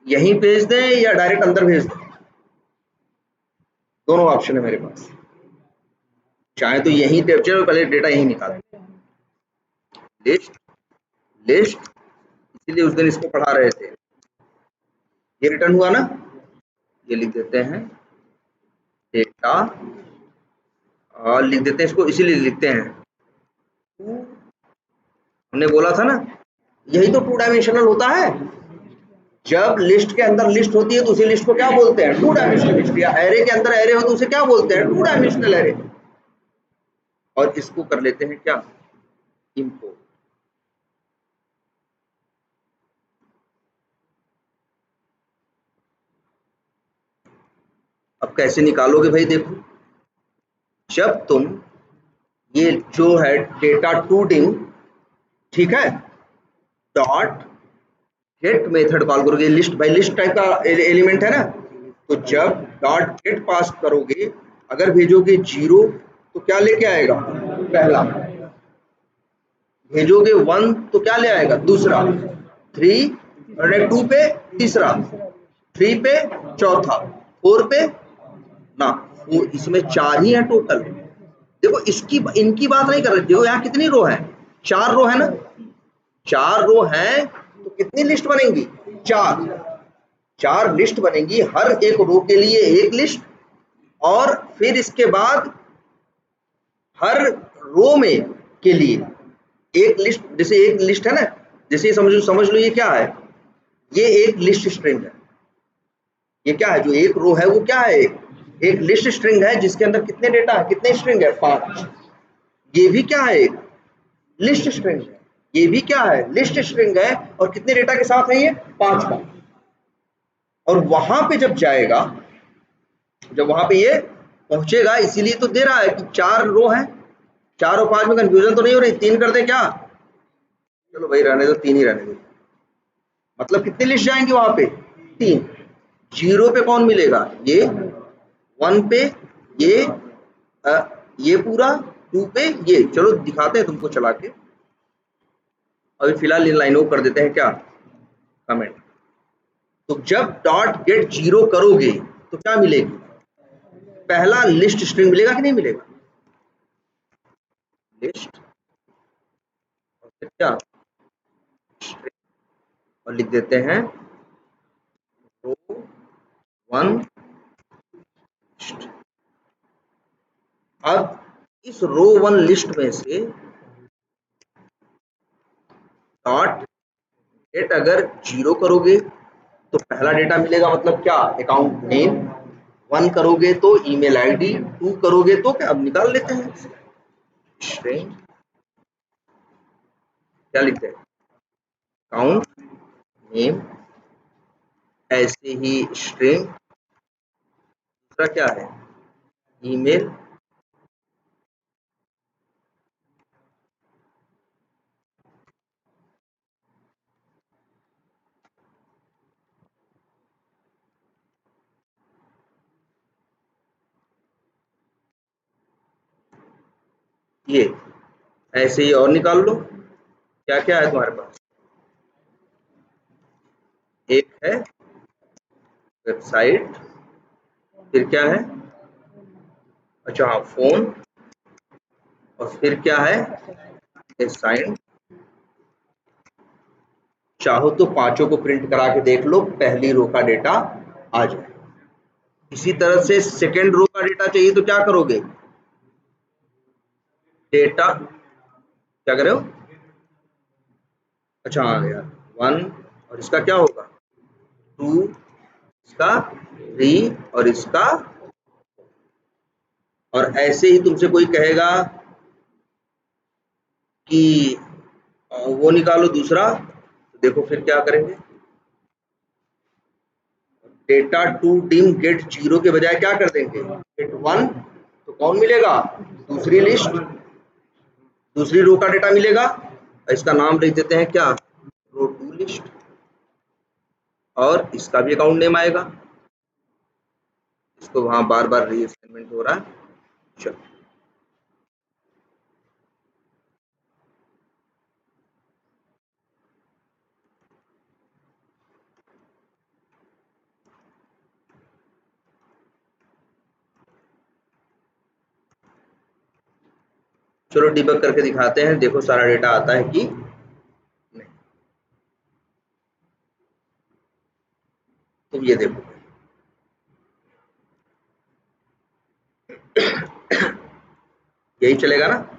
यहीं भेज दें या डायरेक्ट अंदर भेज दें, दोनों ऑप्शन है मेरे पास, चाहे तो यहीं चलो पहले डेटा यहीं निकाल, लिस्ट लिस्ट, इसीलिए उस दिन इसको पढ़ा रहे थे, ये रिटर्न हुआ ना, ये लिख देते हैं डेटा, और लिख देते हैं इसको, इसीलिए लिखते हैं, हमने बोला था ना, यही तो 2 डायमेंशनल होता है। जब लिस्ट के अंदर लिस्ट होती है तो उसी लिस्ट को क्या बोलते हैं, 2 डायमेंशनल लिस्ट, या एरे के अंदर एरे हो तो उसे क्या बोलते हैं, 2 डायमेंशनल एरे। और इसको कर लेते हैं क्या, इंपोर्ट। अब कैसे निकालोगे भाई? देखो, जब तुम ये जो है डेटा टू डिम, ठीक है, डॉट गेट मेथड कॉल करोगे, लिस्ट बाय लिस्ट टाइप का एलिमेंट है ना, तो जब डॉट गेट पास करोगे, अगर भेजोगे 0 तो क्या लेके आएगा? पहला। भेजोगे 1 तो क्या ले आएगा? दूसरा। 3 और 2 पे तीसरा, 3 पे चौथा, 4 पे ना, वो इसमें 4 ही है टोटल। देखो इसकी इनकी बात नहीं कर रहे, देखो यहाँ कितनी रो है? 4 रो है ना, 4 रो है तो कितनी लिस्ट बनेंगी? 4। 4 लिस्ट बनेंगी, हर एक रो के लिए एक लिस्ट, और फिर इसके बाद हर रो में के लिए एक लिस्ट। जैसे एक लिस्ट है ना, जैसे समझ लो ये क्या है? ये एक लिस्ट स्ट्रिंग है। ये क्या है? जो एक रो है वो क्या है? एक लिस्ट स्ट्रिंग है जिसके अंदर कितने डेटा है? कितने स्ट्रिंग है? 5। ये भी क्या है? एक लिस्ट स्ट्रिंग है। ये भी क्या है? लिस्ट स्ट्रिंग है। और कितने डेटा के साथ है ये? 5 का। और वहां पे जब जाएगा, जब वहां पे ये पहुंचेगा, इसीलिए तो दे रहा है कि 4 रो है। 4 और 5 में कंफ्यूजन तो नहीं हो रही? 3 कर दे क्या? चलो भाई रहने दो, 3 ही रहने दो। मतलब कितनी लिस्ट जाएंगे वहां पे? 3। 0 पे कौन मिलेगा? ये। 1 पे ये, ये पूरा। 2 पे ये। चलो दिखाते हैं तुमको चला के। अभी फिलहाल इन लाइनों को कर देते हैं क्या? कमेंट। तो जब डॉट गेट 0 करोगे तो क्या मिलेगी? पहला लिस्ट स्ट्रिंग मिलेगा कि नहीं मिलेगा? लिस्ट, और फिर क्या? स्ट्रिंग। और लिख देते हैं रो 1 लिस्ट। अब इस रो 1 लिस्ट में से डॉट गेट अगर 0 करोगे तो पहला डेटा मिलेगा, मतलब क्या? Account name. 1 करोगे तो ईमेल आईडी, 2 करोगे तो क्या? अब निकाल लेते हैं। स्ट्रिंग, क्या लिखते हैं? अकाउंट नेम, ऐसे ही स्ट्रिंग, दूसरा क्या है? ईमेल। ये ऐसे ही और निकाल लो। क्या क्या है तुम्हारे पास? एक है वेबसाइट, फिर क्या है? अच्छा हाँ, फोन, और फिर क्या है? असाइन। चाहो तो पांचों को प्रिंट करा के देख लो, पहली रो का डेटा आ जाए। इसी तरह से सेकेंड रो का डेटा चाहिए तो क्या करोगे? डेटा क्या कर रहे हो? अच्छा हाँ यार, 1, और इसका क्या होगा? 2, इसका 3, और इसका। और ऐसे ही तुमसे कोई कहेगा कि वो निकालो दूसरा, तो देखो फिर क्या करेंगे? डेटा टू डिम गेट 0 के बजाय क्या कर देंगे? गेट 1। तो कौन मिलेगा? दूसरी लिस्ट, दूसरी रो का डेटा मिलेगा। इसका नाम लिख देते हैं क्या? रो 2 लिस्ट। और इसका भी अकाउंट नेम आएगा। इसको वहां बार बार रीअसाइनमेंट हो रहा है। चलो, चलो डिबग करके दिखाते हैं, देखो सारा डेटा आता है कि नहीं। तुम ये देखो, यही चलेगा ना?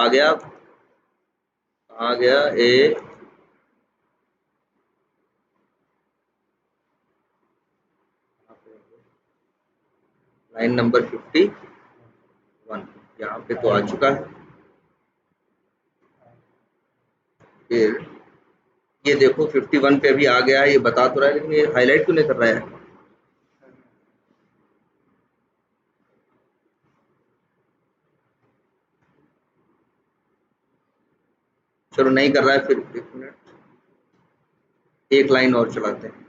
आ गया, आ गया ए, लाइन नंबर 51 यहाँ पे तो आ चुका है। फिर ये देखो 51 पे भी आ गया है, ये बता तो रहा है, लेकिन ये हाईलाइट क्यों नहीं कर रहा है? चलो नहीं कर रहा है, फिर एक मिनट, एक लाइन और चलाते हैं।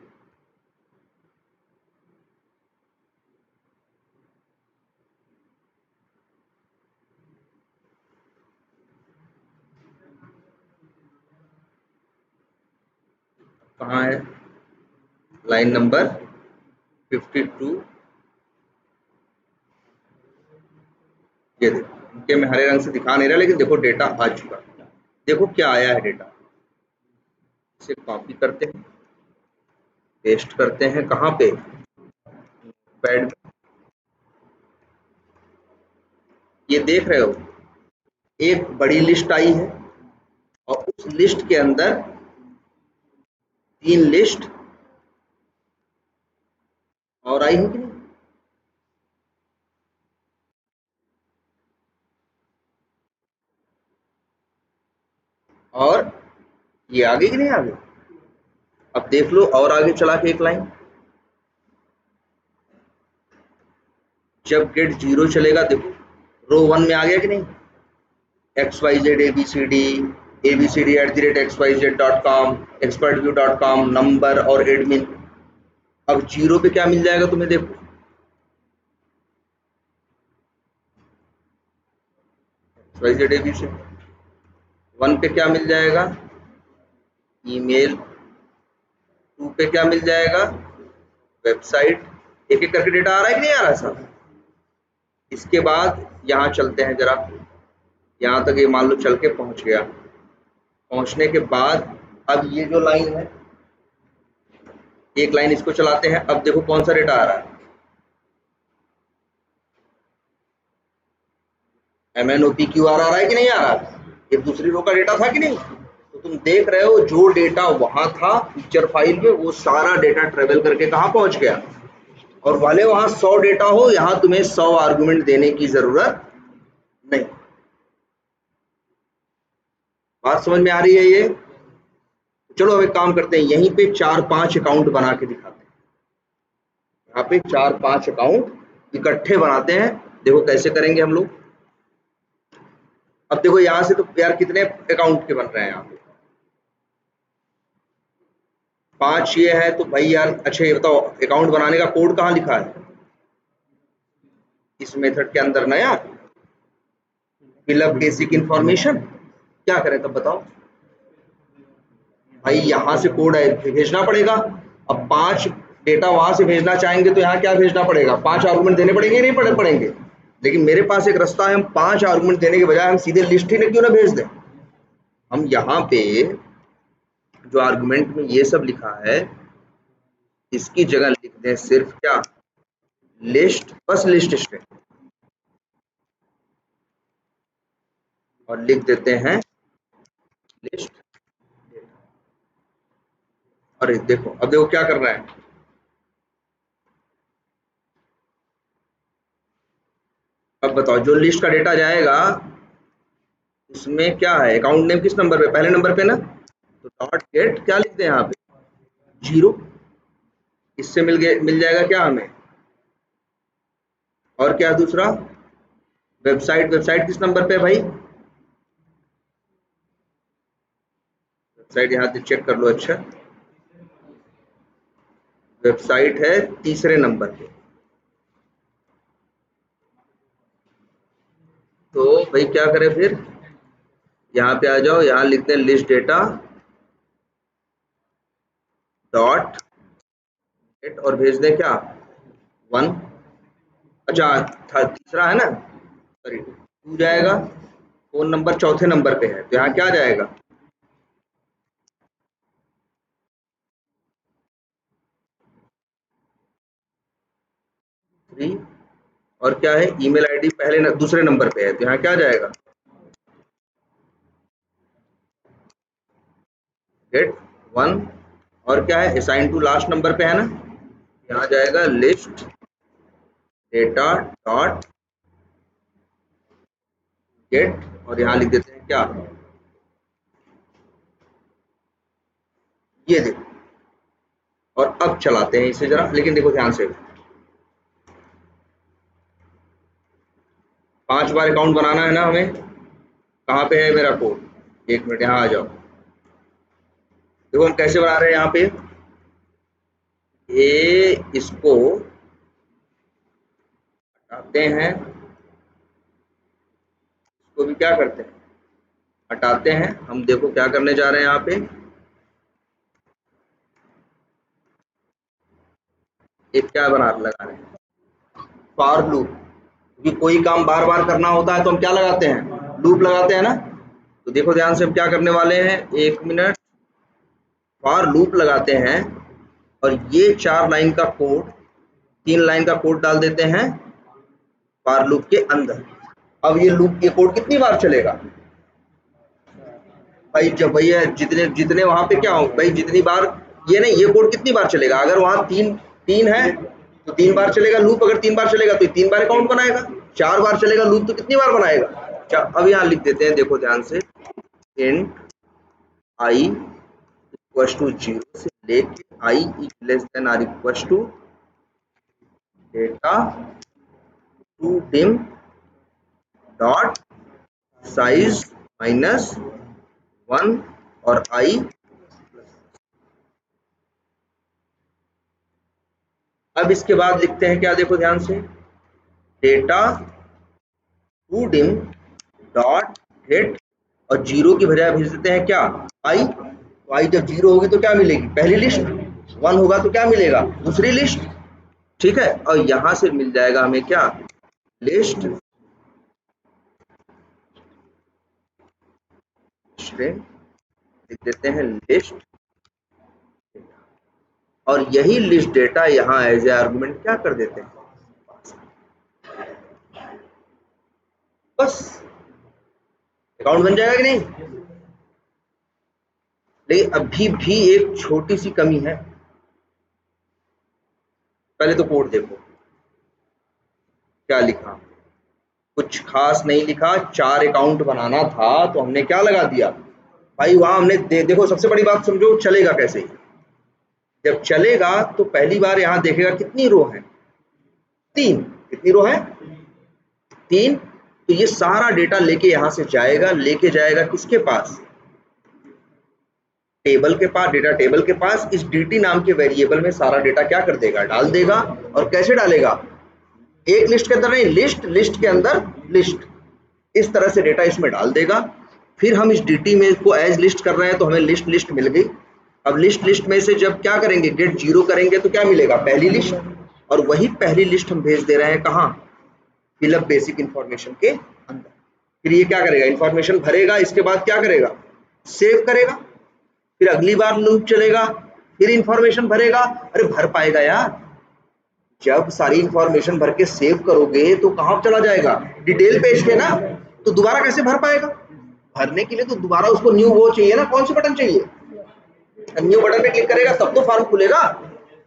कहाँ है लाइन नंबर 52? ये देखो, इनके में हरे रंग से दिखा नहीं रहा, लेकिन देखो डेटा आ चुका। देखो क्या आया है डेटा। इसे कॉपी करते हैं, पेस्ट करते हैं, कहाँ पे? पैड। ये देख रहे हो, एक बड़ी लिस्ट आई है और उस लिस्ट के अंदर 3 लिस्ट और आई है कि नहीं? और ये आगे कि नहीं आगे? अब देख लो और आगे चला के एक लाइन, जब गेट 0 चलेगा देखो रो 1 में आ गया कि नहीं? XYZ abcd@xyz.com, expertview.com, नंबर और एडमिन। अब 0 पे क्या मिल जाएगा तुम्हें? देखो XYZ abcd। 1 पे क्या मिल जाएगा? ईमेल। 2 पे क्या मिल जाएगा? वेबसाइट। एक एक करके डेटा आ रहा है कि नहीं आ रहा साहब? इसके बाद यहाँ चलते हैं जरा, यहाँ तक ये मान लो चल के पहुँच गया। पहुँचने के बाद अब ये जो लाइन है, एक लाइन इसको चलाते हैं। अब देखो कौन सा डेटा आ रहा है? MNOPQR आ रहा है कि नहीं आ रहा? ये दूसरी रो का डेटा था कि नहीं? तो तुम देख रहे हो जो डेटा वहां था फीचर फाइल में, वो सारा डेटा ट्रेवल करके कहाँ पहुंच गया। और वाले वहां 100 डेटा हो, यहाँ तुम्हें 100 आर्गुमेंट देने की जरूरत नहीं। बात समझ में आ रही है ये? चलो अब एक काम करते हैं, यहीं पे 4-5 अकाउंट बना के दिखाते हैं। यहाँ पे 4-5 अकाउंट इकट्ठे बनाते हैं। देखो कैसे करेंगे हम लोग। अब देखो यहाँ से तो यार कितने अकाउंट के बन रहे हैं यहाँ पे? 5 ये है तो भाई यार, अच्छा ये बताओ अकाउंट बनाने का कोड कहाँ लिखा है? इस मेथड के अंदर नया फिलअप बेसिक इंफॉर्मेशन। क्या करें तब बताओ भाई? यहाँ से कोड भेजना पड़ेगा। अब 5 डेटा वहां से भेजना चाहेंगे तो यहाँ क्या भेजना पड़ेगा? 5 आर्गुमेंट देने पड़ेंगे, नहीं पड़ेंगे? लेकिन मेरे पास एक रास्ता है, हम 5 आर्गुमेंट देने के बजाय हम सीधे लिस्ट ही क्यों ना भेज दें। हम यहाँ पे जो आर्गुमेंट में ये सब लिखा है, इसकी जगह लिख दें सिर्फ क्या? लिस्ट, बस लिस्ट स्ट्रिंग, और लिख देते हैं लिस्ट। अरे देखो, अब देखो क्या कर रहा है। अब बताओ जो लिस्ट का डेटा जाएगा उसमें क्या है? अकाउंट नेम किस नंबर पे? पहले नंबर पे ना। तो डॉट गेट क्या लिख दें यहाँ पे? 0। इससे मिल जाएगा क्या हमें? और क्या दूसरा? वेबसाइट। वेबसाइट किस नंबर पे है भाई? वेबसाइट यहाँ से चेक कर लो। अच्छा, वेबसाइट है तीसरे नंबर पे। तो भाई क्या करें फिर? यहाँ पे आ जाओ, यहाँ लिखते हैं लिस्ट डेटा डॉट गेट और भेज दें क्या? 1। अच्छा तीसरा है ना, सॉरी 2 जाएगा। फोन नंबर चौथे नंबर पे है तो यहाँ क्या जाएगा? 3। और क्या है? ईमेल आईडी दूसरे नंबर पे है तो यहाँ क्या जाएगा? गेट 1 और क्या है असाइन टू लास्ट नंबर पे है ना, यहाँ जाएगा लिस्ट डेटा डॉट गेट और यहाँ लिख देते हैं क्या, ये देखो। और अब चलाते हैं इसे जरा, लेकिन देखो ध्यान से 5 बार अकाउंट बनाना है ना हमें। कहाँ पे है मेरा कोड, 1 मिनट यहाँ आ जाओ। देखो हम कैसे बना रहे हैं यहाँ पे, इसको हटाते हैं, इसको भी क्या करते हैं हटाते हैं। हम देखो क्या करने जा रहे हैं यहाँ पे, एक क्या लगा रहे हैं फॉर लूप, क्योंकि कोई काम बार बार करना होता है तो हम क्या लगाते हैं, लूप लगाते हैं ना। तो देखो ध्यान से हम क्या करने वाले हैं, 1 मिनट, फॉर लूप लगाते हैं और ये 4 लाइन का कोड, 3 लाइन का कोड डाल देते हैं फॉर लूप के अंदर। अब ये लूप, ये कोड कितनी बार चलेगा भाई, जब भैया जितने जितने वहां पे क्या हो भाई, जितनी बार ये नहीं, ये कोड कितनी बार चलेगा, अगर वहां तीन तीन है तो 3 बार चलेगा लूप, अगर 3 बार चलेगा तो 3 बार अकाउंट बनाएगा, 4 बार चलेगा लूप तो कितनी बार बनाएगा। अब यहाँ लिख देते हैं, देखो ध्यान से, इंट आई इक्वल टू 0 से लेके i less than or equal to data to dim dot size minus 1 और आई। अब इसके बाद लिखते हैं क्या, देखो ध्यान से, data to dim dot get और 0 की बजाय भेज देते हैं क्या, आई। तो आई जब 0 होगी तो क्या मिलेगी, पहली लिस्ट, 1 होगा तो क्या मिलेगा, दूसरी लिस्ट, ठीक है। और यहां से मिल जाएगा हमें क्या, लिस्ट, लिख देते हैं लिस्ट, और यही लिस्ट डेटा यहाँ एज ए आर्गुमेंट क्या कर देते हैं, बस अकाउंट बन जाएगा कि नहीं। लेकिन अभी भी एक छोटी सी कमी है, पहले तो कोड देखो क्या लिखा, कुछ खास नहीं लिखा, 4 अकाउंट बनाना था तो हमने क्या लगा दिया भाई, वहां हमने देखो सबसे बड़ी बात समझो, चलेगा कैसे, जब चलेगा तो पहली बार यहां देखेगा कितनी रो है, 3, कितनी रो है, 3। तो ये सारा डेटा लेके यहां से जाएगा, लेके जाएगा किसके पास, टेबल के पास, डेटा टेबल के पास। इस dt नाम के वेरिएबल में सारा डेटा क्या कर देगा, डाल देगा। और कैसे डालेगा, एक लिस्ट के अंदर नहीं, लिस्ट, लिस्ट के अंदर लिस्ट, इस तरह से डेटा इसमें डाल देगा। फिर हम इस dt में इसको एज लिस्ट कर रहे हैं तो हमें लिस्ट लिस्ट मिल गई। अब लिस्ट लिस्ट में से जब क्या करेंगे, गेट 0 करेंगे तो क्या मिलेगा, पहली लिस्ट, और वही पहली लिस्ट हम भेज दे रहे हैं कहाँ, फिलअप बेसिक इंफॉर्मेशन के अंदर। फिर ये क्या करेगा, इंफॉर्मेशन भरेगा, इसके बाद क्या करेगा, सेव करेगा, फिर अगली बार लूप चलेगा, फिर इंफॉर्मेशन भरेगा। अरे भर पाएगा यार, जब सारी इंफॉर्मेशन भर के सेव करोगे तो कहाँ चला जाएगा, डिटेल पेज पे ना, तो दोबारा कैसे भर पाएगा, भरने के लिए तो दोबारा उसको न्यू वो चाहिए ना, कौन सी बटन चाहिए, न्यू बटन पे क्लिक करेगा तब तो फॉर्म खुलेगा।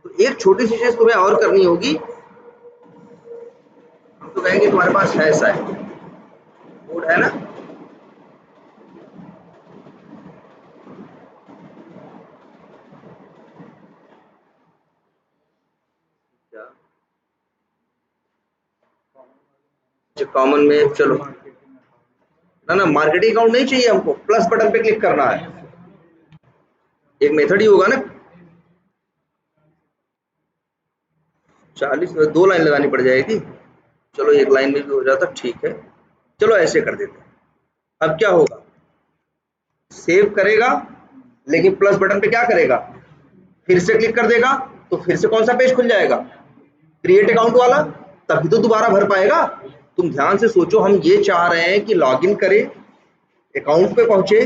तो एक छोटी सी चीज तुम्हें और करनी होगी, हम तो कहेंगे तुम्हारे पास है ऐसा है कोड है ना, जो कॉमन में, चलो ना ना मार्केटिंग अकाउंट नहीं चाहिए हमको, प्लस बटन पे क्लिक करना है, एक मेथड ही होगा ना, 40 में 2 लाइन लगानी पड़ जाएगी, चलो 1 लाइन में भी हो जाता, ठीक है, चलो ऐसे कर देते हैं। अब क्या होगा, सेव करेगा, लेकिन प्लस बटन पे क्या करेगा, फिर से क्लिक कर देगा, तो फिर से कौन सा पेज खुल जाएगा, क्रिएट अकाउंट वाला, तभी तो दोबारा भर पाएगा। तुम ध्यान से सोचो, हम ये चाह रहे हैं कि लॉगिन करे, अकाउंट पे पहुंचे,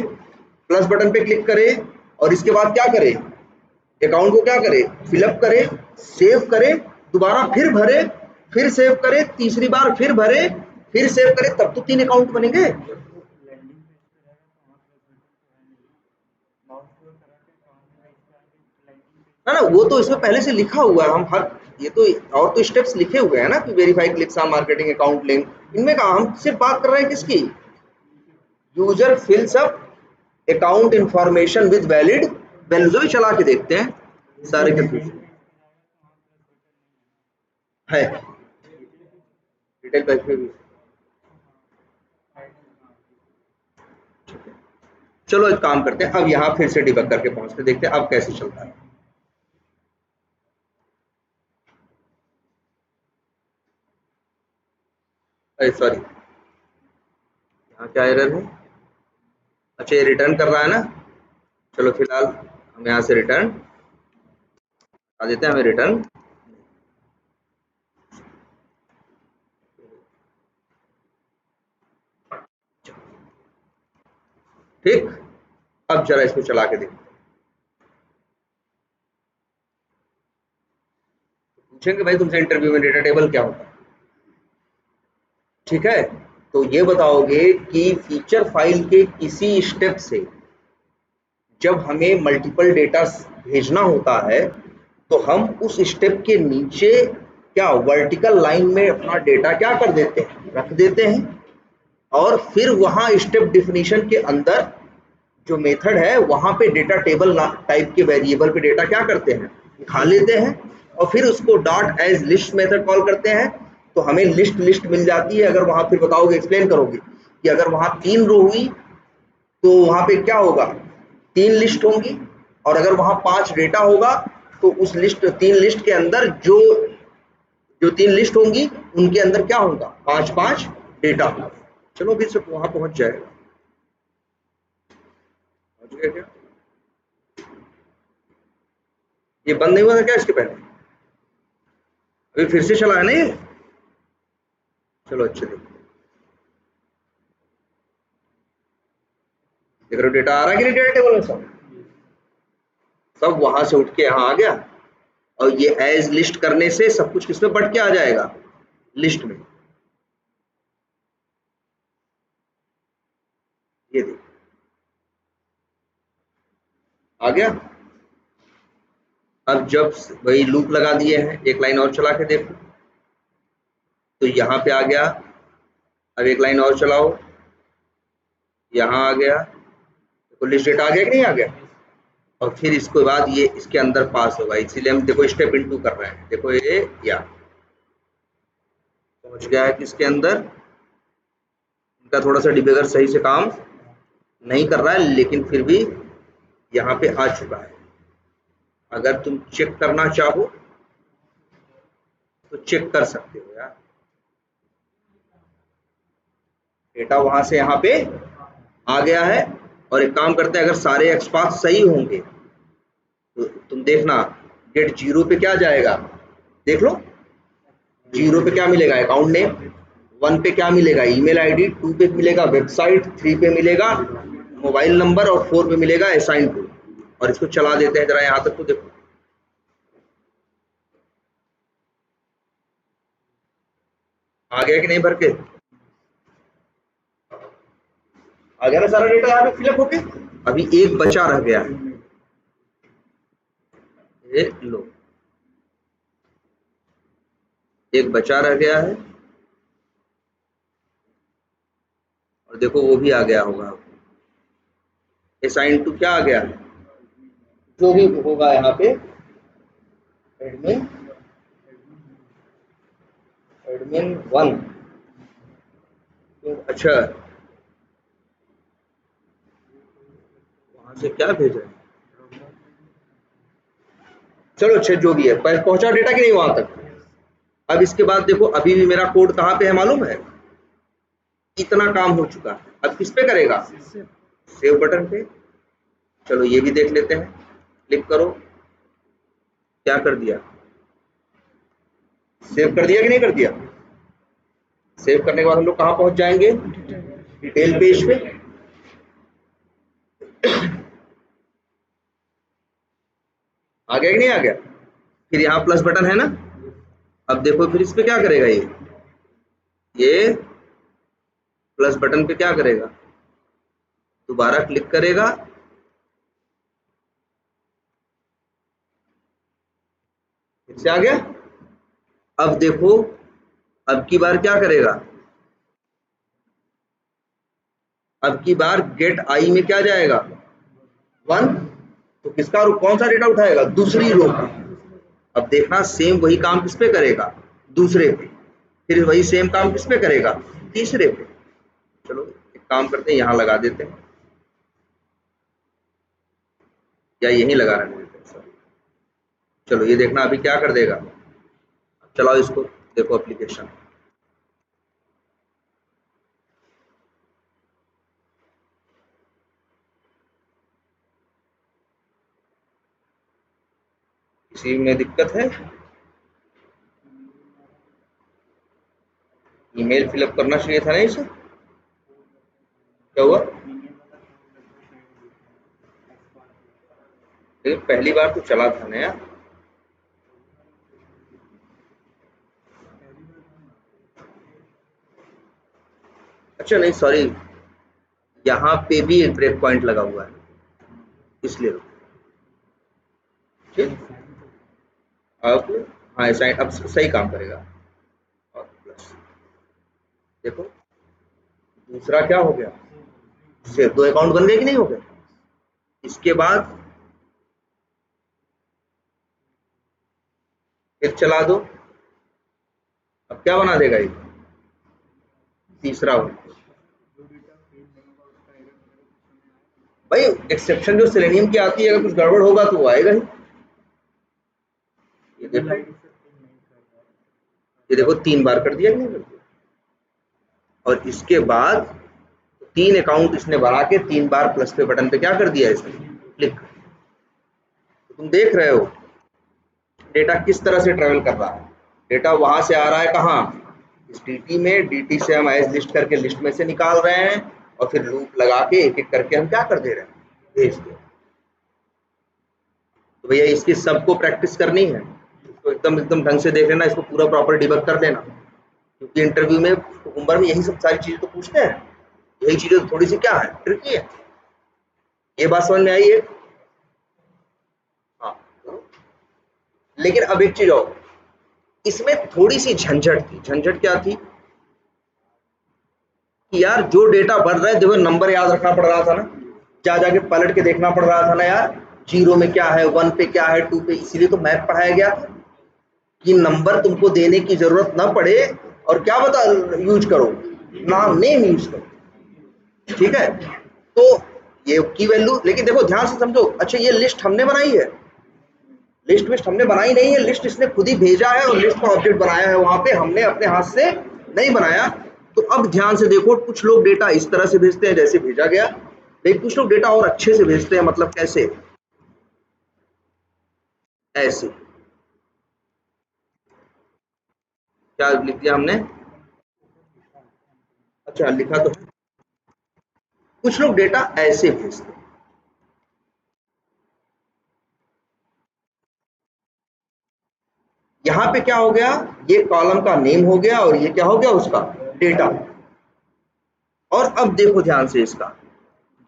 प्लस बटन पे क्लिक करे, और इसके बाद क्या करे, अकाउंट को क्या करे, फिलअप करे, सेव करे, दोबारा फिर भरे, फिर सेव करे, तीसरी बार फिर भरे, फिर सेव करे, तब तो 3 अकाउंट बनेंगे। ना ना, वो तो इसमें पहले से लिखा हुआ है, हम हर ये तो और तो स्टेप्स लिखे हुए हैं ना कि verify, clicks on marketing, account link, इनमें कहा हम सिर्फ बात कर रहे हैं किसकी, user फिल्स up account information with valid values. अभी चला के देखते हैं सारे के है डिटेल पैक पे भी। चलो एक काम करते हैं, अब यहाँ फिर से डिबग करके पहुंचते देखते हैं अब कैसे चलता है। अरे सॉरी, यहाँ क्या एरर है, अच्छा ये रिटर्न कर रहा है ना। चलो फिलहाल हम यहाँ से रिटर्न आ देते हैं, हमें रिटर्न ठीक। अब जरा इसको चला के देखते हैं, पूछेंगे भाई तुमसे इंटरव्यू में डेटा टेबल क्या होता है, ठीक है। तो ये बताओगे कि फीचर फाइल के किसी स्टेप से जब हमें मल्टीपल डेटा भेजना होता है तो हम उस स्टेप के नीचे क्या वर्टिकल लाइन में अपना डेटा क्या कर देते हैं, रख देते हैं, और फिर वहां स्टेप डिफिनीशन के अंदर जो मेथड है वहां पे डेटा टेबल टाइप के वेरिएबल पे डेटा क्या करते हैं, उठा लेते हैं, और फिर उसको dot as list method call करते हैं। तो हमें लिस्ट लिस्ट मिल जाती है। अगर वहां फिर बताओगे, एक्सप्लेन करोगे कि अगर वहां 3 रो हुई तो वहां पे क्या होगा, 3 लिस्ट होंगी, और अगर वहां 5 डेटा होगा तो उस लिस्ट 3 लिस्ट के अंदर जो 3 लिस्ट होंगी उनके अंदर क्या होगा, 5 5 डेटा होगा। चलो भी सब वहां पहुंच जाएगा, पहुंच गया क्या, ये बंद नहीं हुआ था क्या इसके पहले, अभी फिर से चला है नहीं। चलो अच्छे देखो, देख रहे हो डेटा आ रहा है कि नहीं डेटा टेबल में, सब वहां से उठ के यहाँ आ गया, और ये एज लिस्ट करने से सब कुछ किसमें बढ़ के आ जाएगा, लिस्ट में। ये देखो आ गया। अब जब वही लूप लगा दिए हैं, एक लाइन और चला के देखो तो यहाँ पे आ गया। अब एक लाइन और चलाओ, यहाँ आ गया, तो लिस्ट डेटा आ गया कि नहीं आ गया। और फिर इसके बाद ये इसके अंदर पास होगा, इसीलिए हम देखो स्टेप इनटू कर रहे हैं, देखो ये या पहुंच गया है किसके अंदर, इनका थोड़ा सा डिबगर सही से काम नहीं कर रहा है, लेकिन फिर भी यहाँ पे आ चुका है। अगर तुम चेक करना चाहो तो चेक कर सकते हो यार, डेटा वहां से यहाँ पे आ गया है। और एक काम करते हैं, अगर सारे एक्सपाथ सही होंगे तो तुम देखना गेट 0 पे क्या जाएगा, देख लो 0 पे क्या मिलेगा, अकाउंट नेम, 1 पे क्या मिलेगा, ईमेल आईडी, 2 पे मिलेगा वेबसाइट, 3 पे मिलेगा मोबाइल नंबर, और 4 पे मिलेगा असाइन टू। और इसको चला देते हैं जरा यहाँ तक, तो देखो आ गया कि नहीं भर के, आ गया ना सारा डेटा यहाँ पे फिलअप होके। अभी एक बचा रह गया है, ये लो एक बचा रह गया है, और देखो वो भी आ गया होगा, असाइन टू क्या आ गया, जो भी होगा यहाँ पे एडमिन एडमिन 1। तो अच्छा वहां से क्या भेजा है, चलो अच्छा जो भी है, पहुंचा डेटा कि नहीं वहां तक। अब इसके बाद देखो अभी भी मेरा कोड कहाँ पे है मालूम है, इतना काम हो चुका है, अब किस पे करेगा, सेव बटन पे। चलो ये भी देख लेते हैं, क्लिक करो, क्या कर दिया, सेव कर दिया कि नहीं कर दिया। सेव करने के बाद हम लोग कहाँ पहुंच जाएंगे, डिटेल पेज पे। आ गया कि नहीं आ गया, फिर यहाँ प्लस बटन है ना। अब देखो फिर इस पे क्या करेगा, ये प्लस बटन पे क्या करेगा, दोबारा क्लिक करेगा, फिर से आ गया। अब देखो, अब की बार क्या करेगा, अब की बार गेट आई में क्या जाएगा 1, तो किसका कौन सा डेटा उठाएगा, दूसरी रो का। अब देखना सेम वही काम किस पे करेगा, दूसरे पे, फिर वही सेम काम किस पे करेगा, तीसरे पे। चलो एक काम करते हैं, यहाँ लगा देते हैं, या यहीं लगा देते हैं सर। चलो ये देखना अभी क्या कर देगा, चलाओ इसको, देखो एप्लीकेशन। किसी में दिक्कत है, ईमेल फिलअप करना चाहिए था नहीं सर, क्या हुआ, लेकिन पहली बार तो चला था ना यार। अच्छा नहीं सॉरी, यहाँ पे भी एक ब्रेक पॉइंट लगा हुआ है, इसलिए ठीक। अब हाँ साइन अब सही काम करेगा। और प्लस देखो दूसरा क्या हो गया, सिर्फ 2 अकाउंट बन गए कि नहीं हो गए। इसके बाद फिर चला दो, अब क्या बना देगा ये, तीसरा वन। भाई एक्सेप्शन जो सेलेनियम की आती है, अगर कुछ गड़बड़ होगा तो वो आएगा ही। ये देखो, ये देखो 3 बार कर दिया कि नहीं कर दिया। और इसके बाद 3 अकाउंट इसने बना के 3 बार प्लस पे बटन पे क्या कर दिया इसने, क्लिक। तो तुम देख रहे हो डेटा किस तरह से ट्रेवल कर रहा है। डेटा वहां से आ रहा है कहाँ, इस dt में, dt से हम एज लिस्ट करके लिस्ट में से निकाल रहे हैं, और फिर लूप लगा के एक एक करके हम क्या कर दे रहे हैं, भेज दे। तो भैया इसकी सबको प्रैक्टिस करनी है, इसको एकदम एकदम ढंग से देख लेना, इसको पूरा प्रॉपर डिबग कर लेना, क्योंकि इंटरव्यू में उम्र में यही सब सारी चीजें तो पूछते हैं, यही चीजें थोड़ी सी क्या है, ट्रिकी है। ये बात समझ में आई है। हाँ लेकिन अब एक चीज और, इसमें थोड़ी सी झंझट थी। झंझट क्या थी कि यार जो डेटा बढ़ रहा है, देखो नंबर याद रखना पड़ रहा था ना, जा जाके पलट के देखना पड़ रहा था ना यार, 0 में क्या है, 1 पे क्या है, 2 पे, इसीलिए तो मैथ पढ़ाया गया था कि नंबर तुमको देने की जरूरत ना पड़े, और क्या बता यूज करो, नाम नेम यूज करो। ठीक है, तो ये की वैल्यू, लेकिन देखो ध्यान से समझो। अच्छा ये लिस्ट हमने बनाई है, लिस्ट विस्ट हमने बनाई नहीं है, लिस्ट इसने खुद ही भेजा है, और लिस्ट का ऑब्जेक्ट बनाया है वहां पे, हमने अपने हाथ से नहीं बनाया। तो अब ध्यान से देखो, कुछ लोग डेटा इस तरह से भेजते हैं जैसे भेजा गया, लेकिन कुछ लोग डेटा और अच्छे से भेजते हैं, मतलब कैसे, ऐसे। क्या लिख दिया हमने, अच्छा लिखा तो है, कुछ लोग डेटा ऐसे भेजते हैं। यहाँ पे क्या हो गया, ये कॉलम का नेम हो गया, और ये क्या हो गया उसका डेटा। और अब देखो ध्यान से इसका,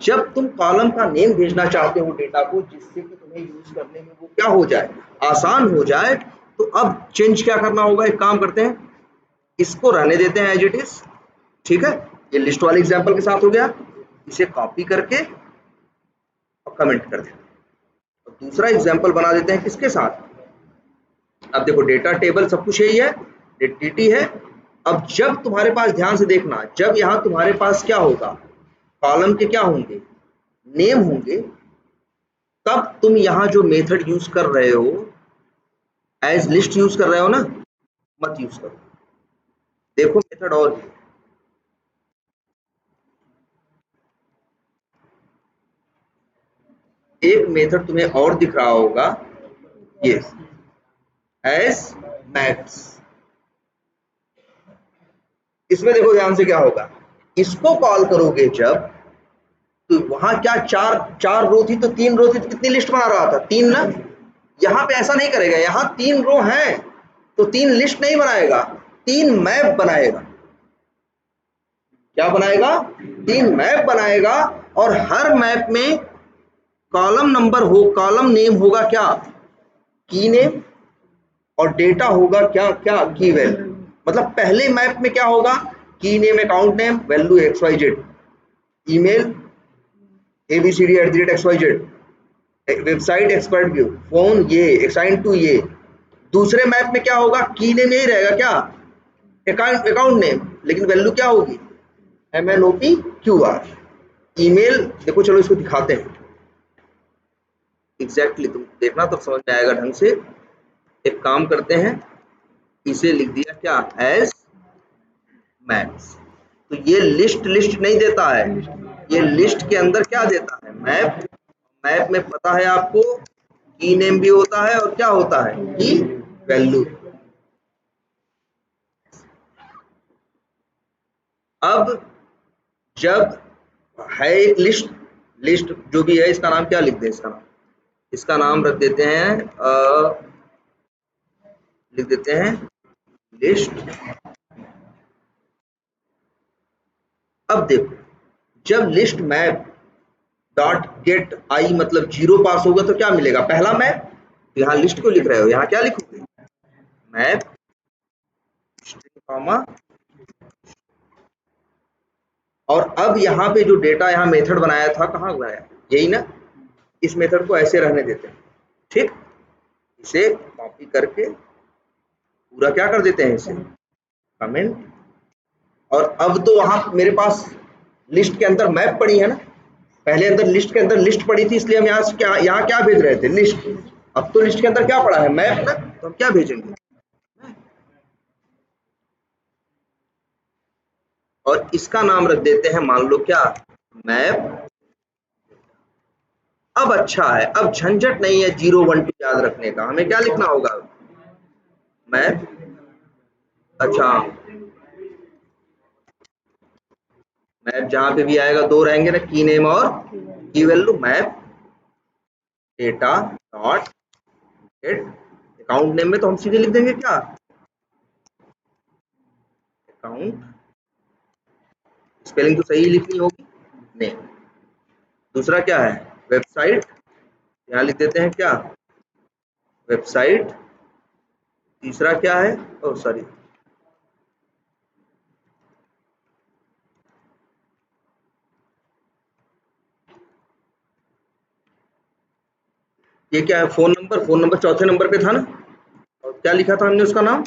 जब तुम कॉलम का नेम भेजना चाहते हो डेटा को, जिससे कि तुम्हें यूज करने में वो क्या हो जाए, आसान हो जाए, तो अब चेंज क्या करना होगा, एक काम करते हैं, इसको रहने देते हैं एज इट इज। ठीक है, ये लिस्ट वाले एग्जांपल के साथ हो गया, इसे कॉपी करके और कमेंट कर देते हैं, और दूसरा एग्जांपल बना देते हैं किसके साथ। अब देखो डेटा टेबल सब कुछ यही है, dt है। अब जब तुम्हारे पास, ध्यान से देखना, जब यहाँ तुम्हारे पास क्या होगा, कॉलम के क्या होंगे, नेम होंगे, तब तुम यहाँ जो मेथड यूज कर रहे हो, एज लिस्ट यूज कर रहे हो ना, मत यूज करो। देखो मेथड और भी, एक मेथड तुम्हें और दिख रहा होगा, ये एज मैथ्स। इसमें देखो ध्यान से क्या होगा, इसको कॉल करोगे जब, तो वहां क्या चार चार रो थी, तो 3 रो थी, तो कितनी लिस्ट बना रहा था, 3 ना। यहाँ पे ऐसा नहीं करेगा, यहाँ 3 रो हैं, तो 3 लिस्ट नहीं बनाएगा, 3 मैप बनाएगा। क्या बनाएगा, 3 मैप बनाएगा, और हर मैप में कॉलम नंबर हो, कॉलम नेम होगा क्या, की नेम, और डेटा होगा क्या क्या की वैल्यू। मतलब पहले मैप में क्या होगा, key name, account name, value X Y Z, email abcd@xyz, website expert view, phone ये असाइन टू ये। दूसरे मैप में क्या होगा, की नेम यही रहेगा क्या, अकाउंट नेम, लेकिन वैल्यू क्या होगी, MNOPQR। ईमेल देखो, चलो इसको दिखाते हैं एग्जैक्टली, तुम देखना तो समझ में आएगा ढंग से। एक काम करते हैं, इसे लिख दिया क्या, एज मैप्स। तो ये लिस्ट लिस्ट नहीं देता है, ये लिस्ट के अंदर क्या देता है, मैप। मैप में पता है आपको, की नेम भी होता है और क्या होता है, की वैल्यू। अब जब है एक लिस्ट, लिस्ट जो भी है, इसका नाम क्या लिख दें, इसका नाम रख देते हैं, लिख देते हैं लिस्ट। अब देखो, जब लिस्ट मैप डॉट गेट आई मतलब 0 पास होगा तो क्या मिलेगा, पहला मैप। यहाँ लिस्ट को लिख रहे हो, यहाँ क्या लिखोगे, मैप कॉमा। और अब यहाँ पे जो डेटा, यहाँ मेथड बनाया था, कहाँ बनाया, यही ना, इस मेथड को ऐसे रहने देते हैं, ठीक। इसे कॉपी करके पूरा क्या कर देते हैं, इसे कमेंट। और अब तो वहां मेरे पास लिस्ट के अंदर मैप पड़ी है ना, पहले अंदर लिस्ट के अंदर लिस्ट पड़ी थी, इसलिए हम यहाँ से क्या, यहाँ क्या भेज रहे थे, लिस्ट। अब तो लिस्ट के अंदर क्या पड़ा है, मैप ना, तो हम क्या भेजेंगे, और इसका नाम रख देते हैं, मान लो क्या, मैप। अब अच्छा है, अब झंझट नहीं है 012 याद रखने का, हमें क्या लिखना होगा, मैप। अच्छा, मैप जहां पे भी आएगा दो रहेंगे ना, की नेम और की value. Map data dot gate, account name में तो हम सीधे लिख देंगे क्या, अकाउंट। स्पेलिंग तो सही लिखनी होगी, नहीं। दूसरा क्या है, वेबसाइट, यहाँ लिख देते हैं क्या, वेबसाइट। तीसरा क्या है, ओ सॉरी, ये क्या है, फोन नंबर। फोन नंबर चौथे नंबर पे था ना, और क्या लिखा था हमने उसका नाम।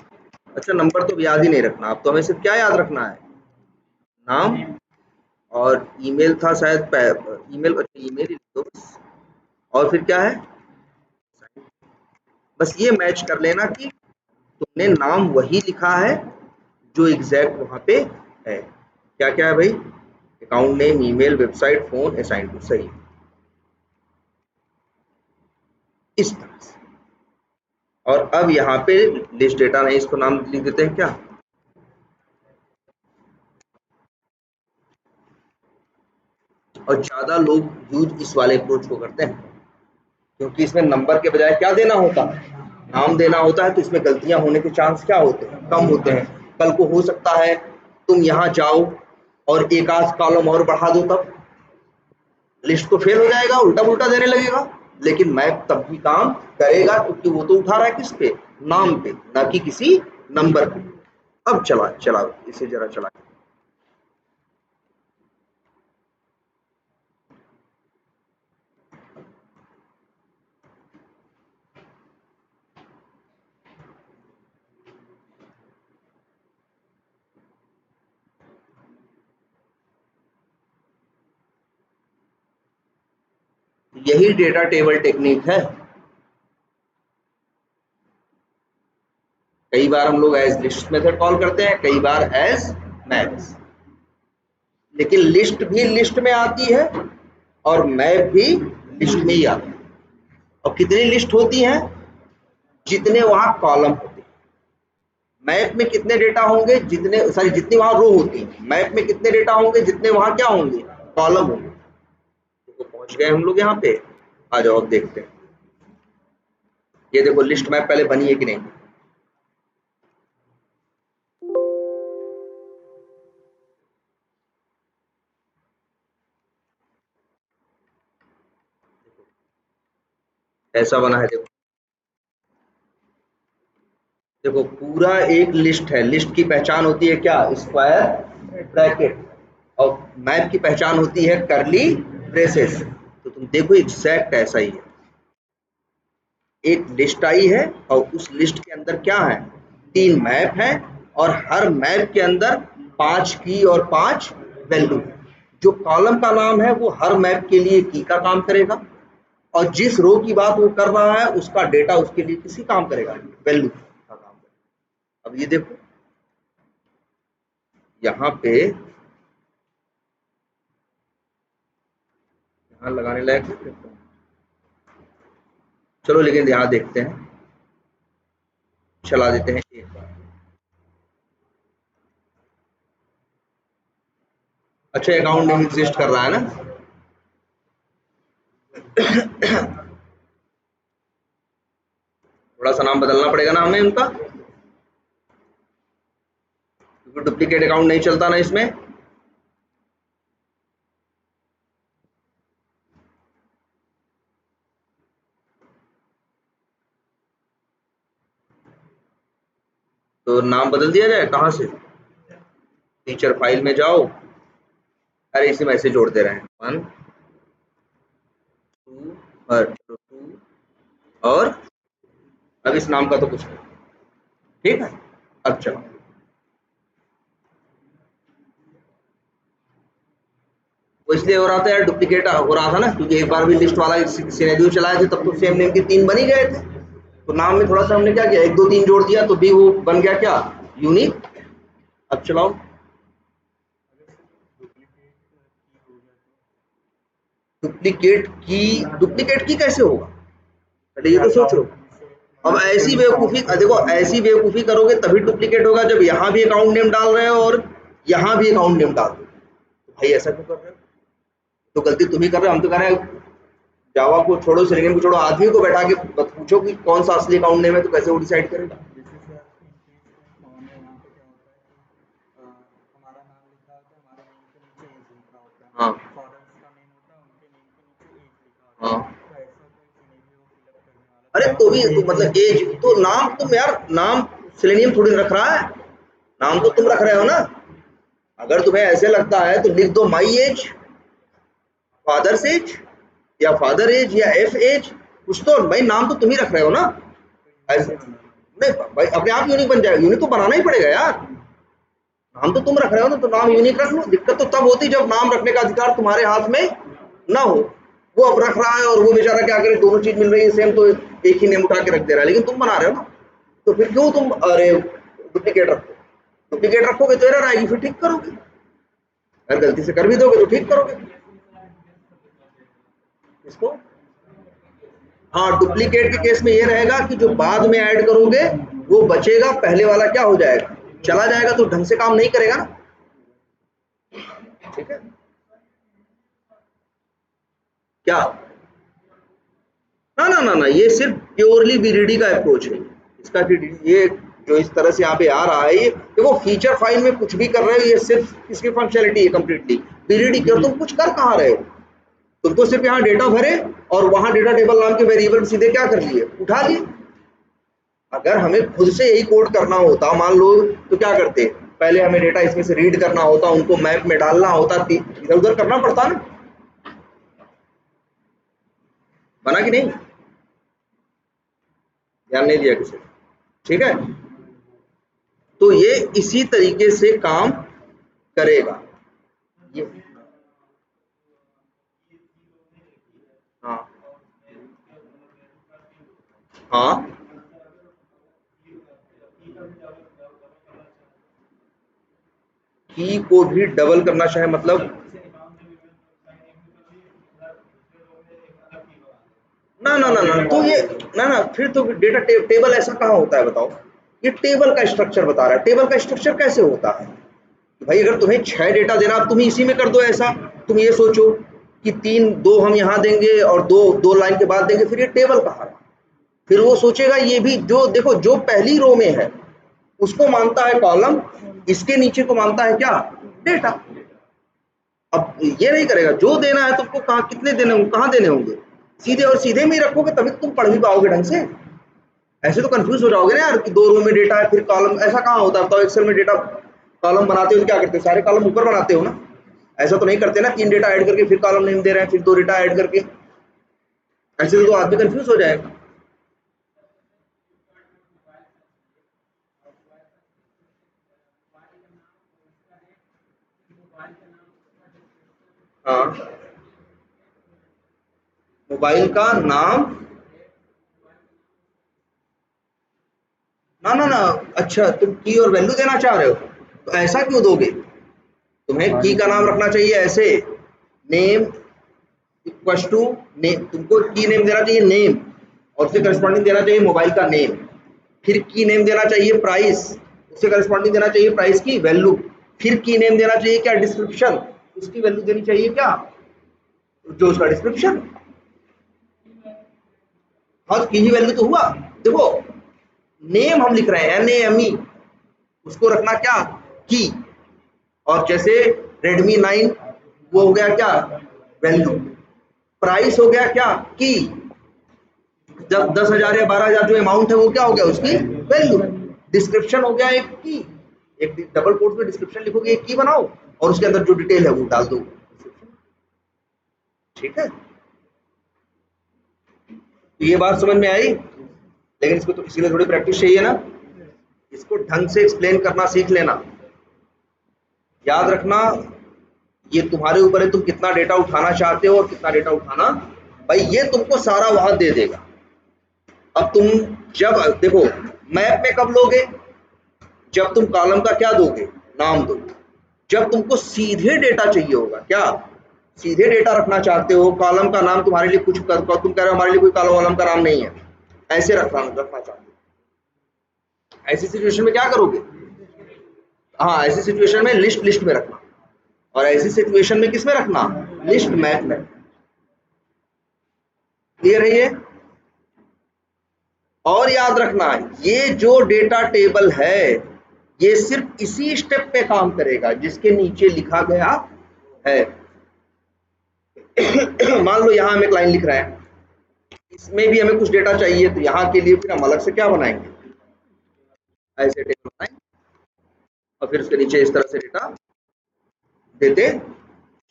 अच्छा, नंबर तो याद ही नहीं रखना, अब तो हमें सिर्फ क्या याद रखना है, नाम। और ईमेल था शायद, ईमेल, अच्छा ईमेल ही लिख दो बस। और फिर क्या है, बस ये मैच कर लेना कि तुमने नाम वही लिखा है जो एग्जैक्ट वहां पे है। क्या क्या है भाई, account name, email, website, phone, assign to, सही, इस तरह से। और अब यहाँ पे लिस्ट डेटा नहीं, इसको नाम लिख देते हैं क्या, और ज्यादा लोग यूज इस वाले अप्रोच को करते हैं, क्योंकि इसमें नंबर के बजाय क्या देना होता है, नाम देना होता है, तो इसमें गलतियां होने के चांस क्या होते हैं, कम होते हैं। कल को हो सकता है तुम यहाँ जाओ और एक आध कॉलम और बढ़ा दो, तब लिस्ट तो फेल हो जाएगा, उल्टा उल्टा देने लगेगा। लेकिन मैप तब भी काम करेगा, क्योंकि वो तो उठा रहा है किस पे, नाम पे, ना कि किसी नंबर पे। अब चला चला इसे जरा चला, यही डेटा टेबल टेक्निक है। कई बार हम लोग एज लिस्ट मेथड कॉल करते हैं, कई बार एज मैप्स। लेकिन लिस्ट भी लिस्ट में आती है और मैप भी लिस्ट में ही आता है। और कितनी लिस्ट होती हैं, जितने वहां कॉलम होते हैं। मैप में कितने डेटा होंगे, जितने, सॉरी, जितनी वहां रो होती है। मैप में कितने डेटा होंगे, जितने वहां क्या होंगे, कॉलम होंगे। तो पहुंच गए हम लोग यहाँ पे, आ जाओ अब देखते हैं। ये देखो लिस्ट मैप पहले बनी है कि नहीं, ऐसा बना है देखो। देखो पूरा एक लिस्ट है, लिस्ट की पहचान होती है क्या, स्क्वायर ब्रैकेट, और मैप की पहचान होती है करली ब्रेसेस। तो तुम देखो एग्जैक्ट ऐसा ही है, एक लिस्ट आई है और उस लिस्ट के अंदर क्या है, 3 मैप है, और हर मैप के अंदर 5 की और 5 वैल्यू। जो कॉलम का नाम है वो हर मैप के लिए की का काम करेगा, और जिस रो की बात वो कर रहा है उसका डेटा उसके लिए किसी काम करेगा, वैल्यू का काम करेगा। अब ये देखो यहाँ पे, यहाँ लगाने लायक है, चलो लेकिन यहाँ देखते हैं, चला देते हैं एक बार। अच्छा अकाउंट नेम एग्जिस्ट कर रहा है ना, थोड़ा सा नाम बदलना पड़ेगा ना हमें उनका, क्योंकि डुप्लीकेट अकाउंट नहीं चलता ना इसमें। तो नाम बदल दिया जाए, कहाँ से, टीचर फाइल में जाओ, अरे इसी में ऐसे जोड़ दे रहे हैं 1 2 और 2, और अब इस नाम का तो कुछ नहीं, ठीक है। अब चलो वो इसलिए हो रहा था यार, डुप्लीकेट हो रहा था ना, क्योंकि एक बार भी लिस्ट वाला सिनेरियो चलाए थे तब तो सेम नेम के 3 बन ही गए थे, तो नाम में थोड़ा सा हमने क्या किया, 1 2 3 जोड़ दिया तो भी वो बन गया क्या, यूनिक। अब चलाओ, डुप्लीकेट की कैसे होगा, पहले ये तो सोचो। अब ऐसी बेवकूफ़ी देखो, ऐसी बेवकूफ़ी करोगे तभी डुप्लीकेट होगा जब यहाँ भी अकाउंट नेम डाल रहे हो और यहाँ भी अकाउंट नेम डाल दो, तो भाई ऐसा क्यों कर रहे हो, तो गलती तुम ही कर रहे हो, हम तो कह रहे हैं जावा को छोड़ो, सेलेनियम को छोड़ो, आदमी को बैठा के पूछो कि कौन सा असली अकाउंट नेम है, तो कैसे वो डिसाइड करेगा। हाँ हाँ, अरे तो भी तो मतलब एज तो नाम तुम यार, नाम सेलेनियम थोड़ी रख रहा है, नाम तो तुम रख रहे हो ना। अगर तुम्हें ऐसे लगता है तो लिख दो माई एज, फादर्स एज, या फादर एज, या एफ एज, कुछ तो भाई, नाम तो तुम ही रख रहे हो ना। ऐसे नहीं भाई, अपने आप यूनिक बन जाएगा, यूनिक तो बनाना ही पड़ेगा यार, नाम तो तुम रख रहे हो ना, तो नाम यूनिक रख लो। दिक्कत तो तब होती जब नाम रखने का अधिकार तुम्हारे हाथ में ना हो, वो अब रख रहा है और वो बेचारा क्या करे, दोनों चीज मिल रही है सेम, तो एक ही नेम उठा के रख दे रहा है, लेकिन तुम बना रहे हो ना, तो फिर क्यों तुम अरे डुप्लीकेट रखो, डुप्लीकेट रखोगे तो एरर आएगी, फिर ठीक करोगे, अगर गलती से कर भी दोगे तो ठीक करोगे इसको। हाँ डुप्लीकेट के केस में ये रहेगा कि जो बाद में ऐड करोगे वो बचेगा, पहले वाला क्या हो जाएगा, चला जाएगा, तो ढंग से काम नहीं करेगा ना, ठीक है क्या। ना ना ना ना, ये सिर्फ प्योरली बीडीडी का अप्रोच है इसका, कि ये जो इस तरह से यहाँ पे आ रहा है, ये देखो फीचर फाइल में कुछ भी कर रहे हो, ये सिर्फ इसकी फंक्शनलिटी है कंप्लीटली बीडीडी की, और तुम कुछ कर कहाँ रहे हो, तुम तो सिर्फ यहाँ डेटा भरे और वहां डेटा टेबल नाम के वेरिएबल सीधे क्या कर लिए, उठा लिए। अगर हमें खुद से यही कोड करना होता मान लो, तो क्या करते, पहले हमें डेटा इसमें से रीड करना होता, उनको मैप में डालना होता, इधर उधर करना पड़ता ना, बना कि नहीं, ध्यान नहीं दिया किसी, ठीक है। तो ये इसी तरीके से काम करेगा ये, हाँ हाँ, की को भी डबल करना चाहे मतलब, ना ना ना ना, तो ये ना ना, फिर तो डेटा टेबल ऐसा कहाँ होता है बताओ, ये टेबल का स्ट्रक्चर बता रहा है, टेबल का स्ट्रक्चर कैसे होता है, भाई अगर तुम्हें 6 डेटा देना, तुम इसी में कर दो ऐसा, तुम ये सोचो कि 3 2 हम यहाँ देंगे और 2 लाइन के बाद देंगे, फिर ये टेबल कहाँ है, फिर वो सोचेगा ये भी, जो देखो जो पहली रो में है उसको मानता है कॉलम, इसके नीचे को मानता है क्या, डेटा। अब ये नहीं करेगा, जो देना है तुमको कहाँ कितने देने होंगे, कहाँ देने होंगे, सीधे और सीधे में ही रखोगे तभी तुम पढ़ भी पाओगे ढंग से, ऐसे तो कंफ्यूज हो जाओगे ना यार कि 2 रो में डेटा है फिर कॉलम, ऐसा कहाँ होता है? बताओ एक्सेल में डेटा कॉलम बनाते हो तो क्या करते हो? सारे कॉलम ऊपर बनाते हो ना, ऐसा तो नहीं करते ना 3 डेटा ऐड करके फिर कॉलम नेम दे रहे हैं फिर 2 डेटा ऐड करके, ऐसे तो आदमी कंफ्यूज हो जाएगा। हाँ, मोबाइल का नाम, ना ना ना, अच्छा तुम की और वैल्यू देना चाह रहे हो, तो ऐसा क्यों दोगे? तुम्हें की का नाम रखना चाहिए ऐसे, नेम इक्वल्स टू नेम, तुमको की नेम देना चाहिए नेम, और उससे करस्पॉन्डिंग देना चाहिए मोबाइल का नेम, फिर की नेम देना चाहिए प्राइस, उससे करस्पॉन्डिंग देना चाहिए प्राइस की वैल्यू, फिर की नेम देना चाहिए क्या? डिस्क्रिप्शन, उसकी वैल्यू देनी चाहिए क्या? जो उसका डिस्क्रिप्शन। हाँ तो की ही वैल्यू तो हुआ। देखो नेम हम लिख रहे हैं NAME, उसको रखना क्या? की। और जैसे Redmi 9 वो हो गया क्या? वैल्यू। प्राइस हो गया क्या? की। जब 10,000 या 12,000 जो अमाउंट है वो क्या हो गया? उसकी वैल्यू। डिस्क्रिप्शन हो गया एक की, एक डबल कोट्स में डिस्क्रिप्शन लिखोगे, एक की बनाओ और उसके अंदर जो डिटेल है वो डाल दो, ठीक है? तो ये बात समझ में आई, लेकिन इसको तो इसीलिए थोड़ी प्रैक्टिस चाहिए ना, इसको ढंग से एक्सप्लेन करना सीख लेना। याद रखना ये तुम्हारे ऊपर है, तुम कितना डेटा उठाना चाहते हो और कितना डेटा उठाना, भाई ये तुमको सारा वहां दे देगा। अब तुम जब देखो मैप में कब लोगे? जब तुम कॉलम का क्या दोगे? नाम दोगे। जब तुमको सीधे डेटा चाहिए होगा, क्या सीधे डेटा रखना चाहते हो, कॉलम का नाम तुम्हारे लिए कुछ कर, तुम कह रहे हो हमारे लिए कोई कॉलम वॉलम का नाम नहीं है, ऐसे रखना चाहते हो, ऐसी सिचुएशन में क्या करोगे? हाँ ऐसी सिचुएशन में लिस्ट लिस्ट में रखना, और ऐसी सिचुएशन में किस में रखना? लिस्ट मैप में। क्लियर है ये? और याद रखना ये जो डेटा टेबल है ये सिर्फ इसी स्टेप पे काम करेगा जिसके नीचे लिखा गया है। मान लो यहां हम एक लाइन लिख रहे हैं, इसमें भी हमें कुछ डेटा चाहिए, तो यहाँ के लिए फिर हम अलग से क्या बनाएंगे? ऐसे टेबल बनाएंगे और फिर उसके नीचे इस तरह से डेटा देते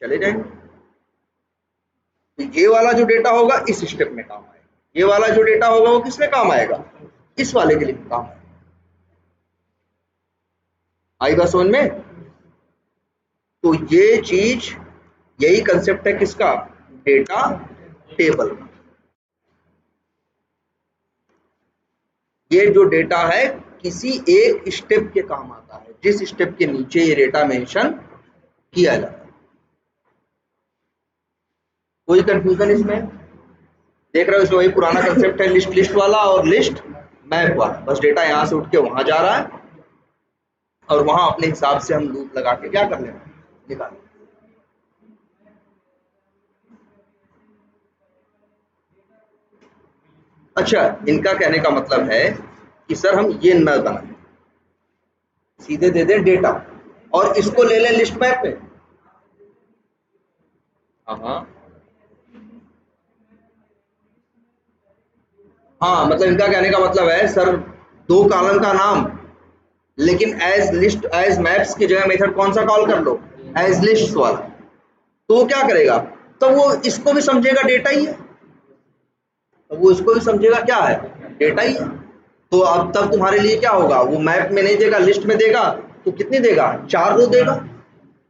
चले जाएंगे। तो ये वाला जो डेटा होगा इस स्टेप में काम आएगा, ये वाला जो डेटा होगा वो किस में काम आएगा? इस वाले के लिए काम आएगा। आई बात समझ में? तो ये चीज, यही कंसेप्ट है किसका? Data table. ये जो डेटा है किसी एक स्टेप के काम आता है, जिस स्टेप के नीचे ये डेटा मेंशन किया जाता है। कोई कंफ्यूजन इसमें? देख रहे हो इसमें वही पुराना कंसेप्ट है, लिस्ट लिस्ट वाला और लिस्ट मैप वाला, बस डेटा यहाँ से उठ के वहां जा रहा है और वहां अपने हिसाब से हम लूप लगा के क्या कर लेना, निकाल। अच्छा इनका कहने का मतलब है कि सर हम ये न बनाए, सीधे दे दें डेटा और इसको ले लें लिस्ट मैप में। हाँ हाँ हाँ, मतलब इनका कहने का मतलब है सर 2 कॉलम का नाम, लेकिन एज लिस्ट एज मैप्स की जगह मेथड कौन सा कॉल कर लो? एज लिस्ट वाला। तो वो क्या करेगा? तो वो इसको भी समझेगा डेटा ही है, तो वो इसको भी समझेगा क्या है? डेटा ही है। तो अब तब तुम्हारे लिए क्या होगा? वो मैप में नहीं देगा, लिस्ट में देगा, तो कितनी देगा? 4 रो देगा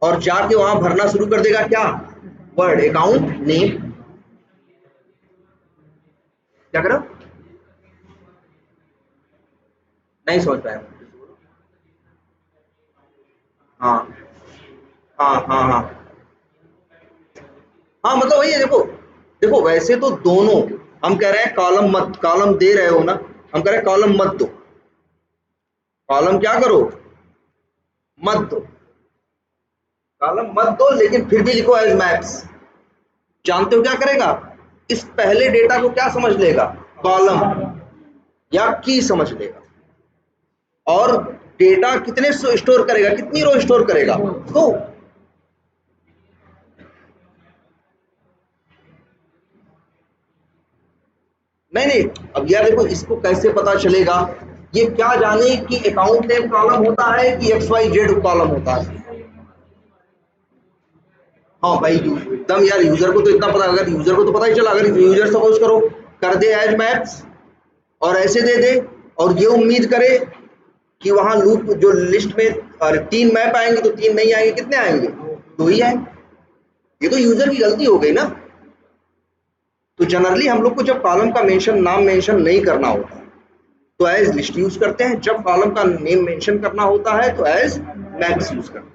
और जाके वहां भरना शुरू कर देगा क्या? Word account name. क्या करो? नहीं समझ पाया। हाँ हाँ हाँ हाँ हाँ, मतलब वही है। देखो देखो वैसे तो दोनों, हम कह रहे हैं कॉलम मत, कॉलम दे रहे हो ना, हम कह रहे हैं कॉलम मत दो, कॉलम क्या करो? मत दो, कॉलम मत दो, लेकिन फिर भी लिखो एज मैप्स। जानते हो क्या करेगा? इस पहले डेटा को क्या समझ लेगा? कॉलम या की समझ लेगा। और डेटा कितने स्टोर करेगा? कितनी रो स्टोर करेगा? 2। नहीं नहीं, अब यार देखो इसको कैसे पता चलेगा, ये क्या जाने कि अकाउंट नेम कॉलम होता है कि XYZ कॉलम होता है। हाँ भाई एकदम यार, यूजर को तो इतना पता, अगर यूजर को तो पता ही चला, अगर यूजर सपोज करो कर दे एज मैप्स और ऐसे दे दे और ये उम्मीद करे कि वहां लूप जो लिस्ट में 3 मैप आएंगे तो 3 नहीं आएंगे, कितने आएंगे, 2 ही आएंगे। ये तो यूजर की गलती हो गई ना। तो जनरली हम लोग को जब कॉलम का नाम मेंशन नहीं करना होता तो एज लिस्ट यूज करते हैं, जब कॉलम का नेम मेंशन करना होता है तो एज मैप्स यूज करते हैं।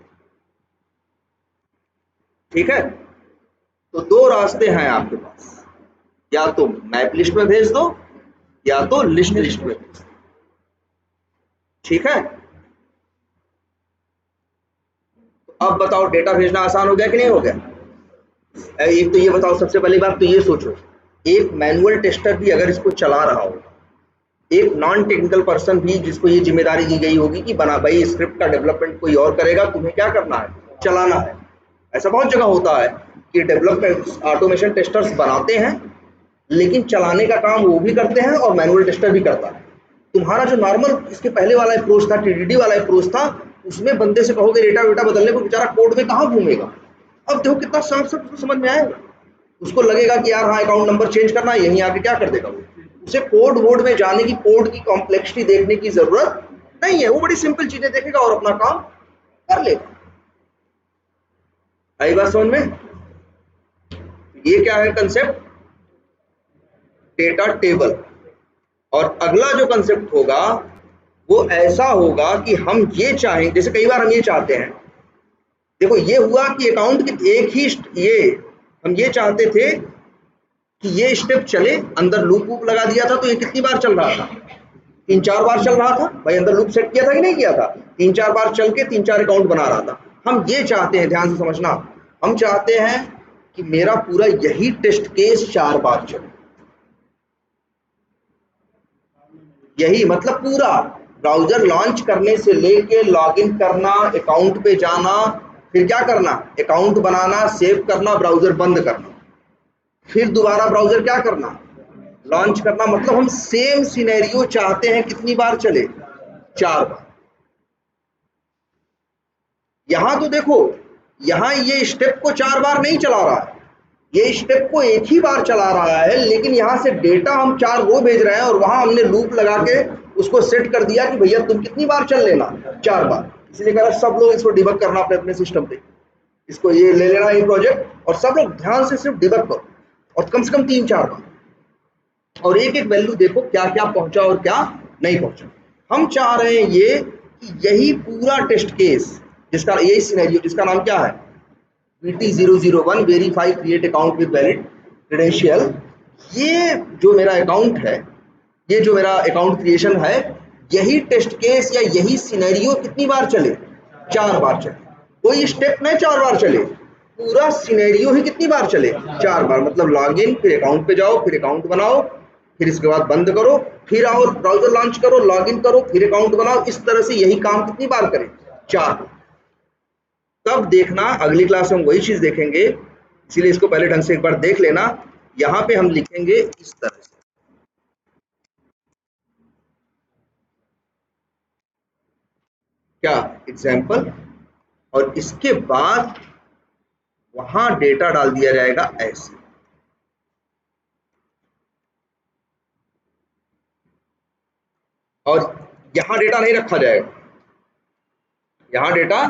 ठीक है, तो 2 रास्ते हैं आपके पास, या तो मैप लिस्ट में भेज दो या तो लिस्ट में भेज दो। ठीक है, तो अब बताओ डेटा भेजना आसान हो गया कि नहीं हो गया। एक तो ये बताओ, सबसे पहली बात तो ये सोचो, एक मैनुअल टेस्टर भी अगर इसको चला रहा हो, एक नॉन टेक्निकल पर्सन भी जिसको ये जिम्मेदारी दी गई होगी कि बना भाई स्क्रिप्ट का डेवलपमेंट कोई और करेगा, तुम्हें क्या करना है, चलाना है। ऐसा बहुत जगह होता है कि डेवलपमेंट ऑटोमेशन टेस्टर्स बनाते हैं लेकिन चलाने का काम वो भी करते हैं और मैनुअल टेस्टर भी करता है। तुम्हारा जो नॉर्मल इसके पहले वाला अप्रोच था, टीडीडी वाला अप्रोच था, उसमें बंदे से कहोगे डेटा वेटा बदलने को, बेचारा कोड में कहाँ घूमेगा। अब देखो कितना साफ साफ उसको समझ में आएगा, उसको लगेगा कि यार हाँ अकाउंट नंबर चेंज करना है, यहीं आके क्या कर देगा वो। उसे कोड वोड में जाने की, कोड की कॉम्प्लेक्सिटी देखने की जरूरत नहीं है, वो बड़ी सिंपल चीजें देखेगा और अपना काम कर लेगा। आई बात समझ में। ये क्या है कंसेप्ट, डेटा टेबल। और अगला जो कंसेप्ट होगा वो ऐसा होगा कि हम ये चाहें, जैसे कई बार हम ये चाहते हैं, देखो ये हुआ कि अकाउंट की एक ही ये हम ये चाहते थे कि ये स्टेप चले, अंदर लूप वूप लगा दिया था तो ये कितनी बार चल रहा था, 3-4 बार चल रहा था भाई, अंदर लूप सेट किया था कि नहीं किया था, 3-4 बार चल के 3-4 अकाउंट बना रहा था। हम ये चाहते हैं, ध्यान से समझना, हम चाहते हैं कि मेरा पूरा यही टेस्ट केस 4 बार चले, यही मतलब पूरा ब्राउजर लॉन्च करने से लेके लॉगिन करना, अकाउंट पे जाना, फिर क्या करना, अकाउंट बनाना, सेव करना, ब्राउजर बंद करना, फिर दोबारा ब्राउजर क्या करना, लॉन्च करना। मतलब हम सेम सिनेरियो चाहते हैं कितनी बार चले, 4 बार। यहां तो देखो, यहां ये स्टेप को 4 बार नहीं चला रहा है, ये स्टेप को एक ही बार चला रहा है, लेकिन यहां से डेटा हम 4 रो भेज रहे हैं और वहां हमने लूप लगा के उसको सेट कर दिया कि भैया तुम कितनी बार चल लेना, 4 बार। इसलिए कह रहा सब लोग इसको डिबग करना अपने अपने सिस्टम पे, इसको ये ले लेना ये प्रोजेक्ट और सब लोग ध्यान से सिर्फ डिबग करो और कम से कम 3-4 बार, और एक एक वैल्यू देखो क्या क्या पहुंचा और क्या नहीं पहुंचा। हम चाह रहे हैं ये कि यही पूरा टेस्ट केस, जिसका यही सिनेरियो जिसका नाम क्या है, VT001 verify create account with valid credential, ये जो मेरा अकाउंट है, ये जो मेरा अकाउंट क्रिएशन है, यही टेस्ट केस या यही सिनेरियो कितनी बार चले, 4 बार चले। कोई स्टेप नहीं 4 बार चले, पूरा सिनेरियो ही कितनी बार चले, 4 बार। मतलब लॉग इन, फिर अकाउंट पे जाओ, फिर अकाउंट बनाओ, फिर इसके बाद बंद करो, फिर आओ ब्राउजर लॉन्च करो, लॉग इन करो, फिर अकाउंट बनाओ। इस तरह से यही काम कितनी बार करें, 4 बार। तब देखना अगली क्लास में हम वही चीज देखेंगे, इसीलिए इसको पहले ढंग से एक बार देख लेना। यहाँ पे हम लिखेंगे इस तरह से, क्या एग्जाम्पल, और इसके बाद वहां डेटा डाल दिया जाएगा ऐसे, और यहां डेटा नहीं रखा जाएगा, यहां डेटा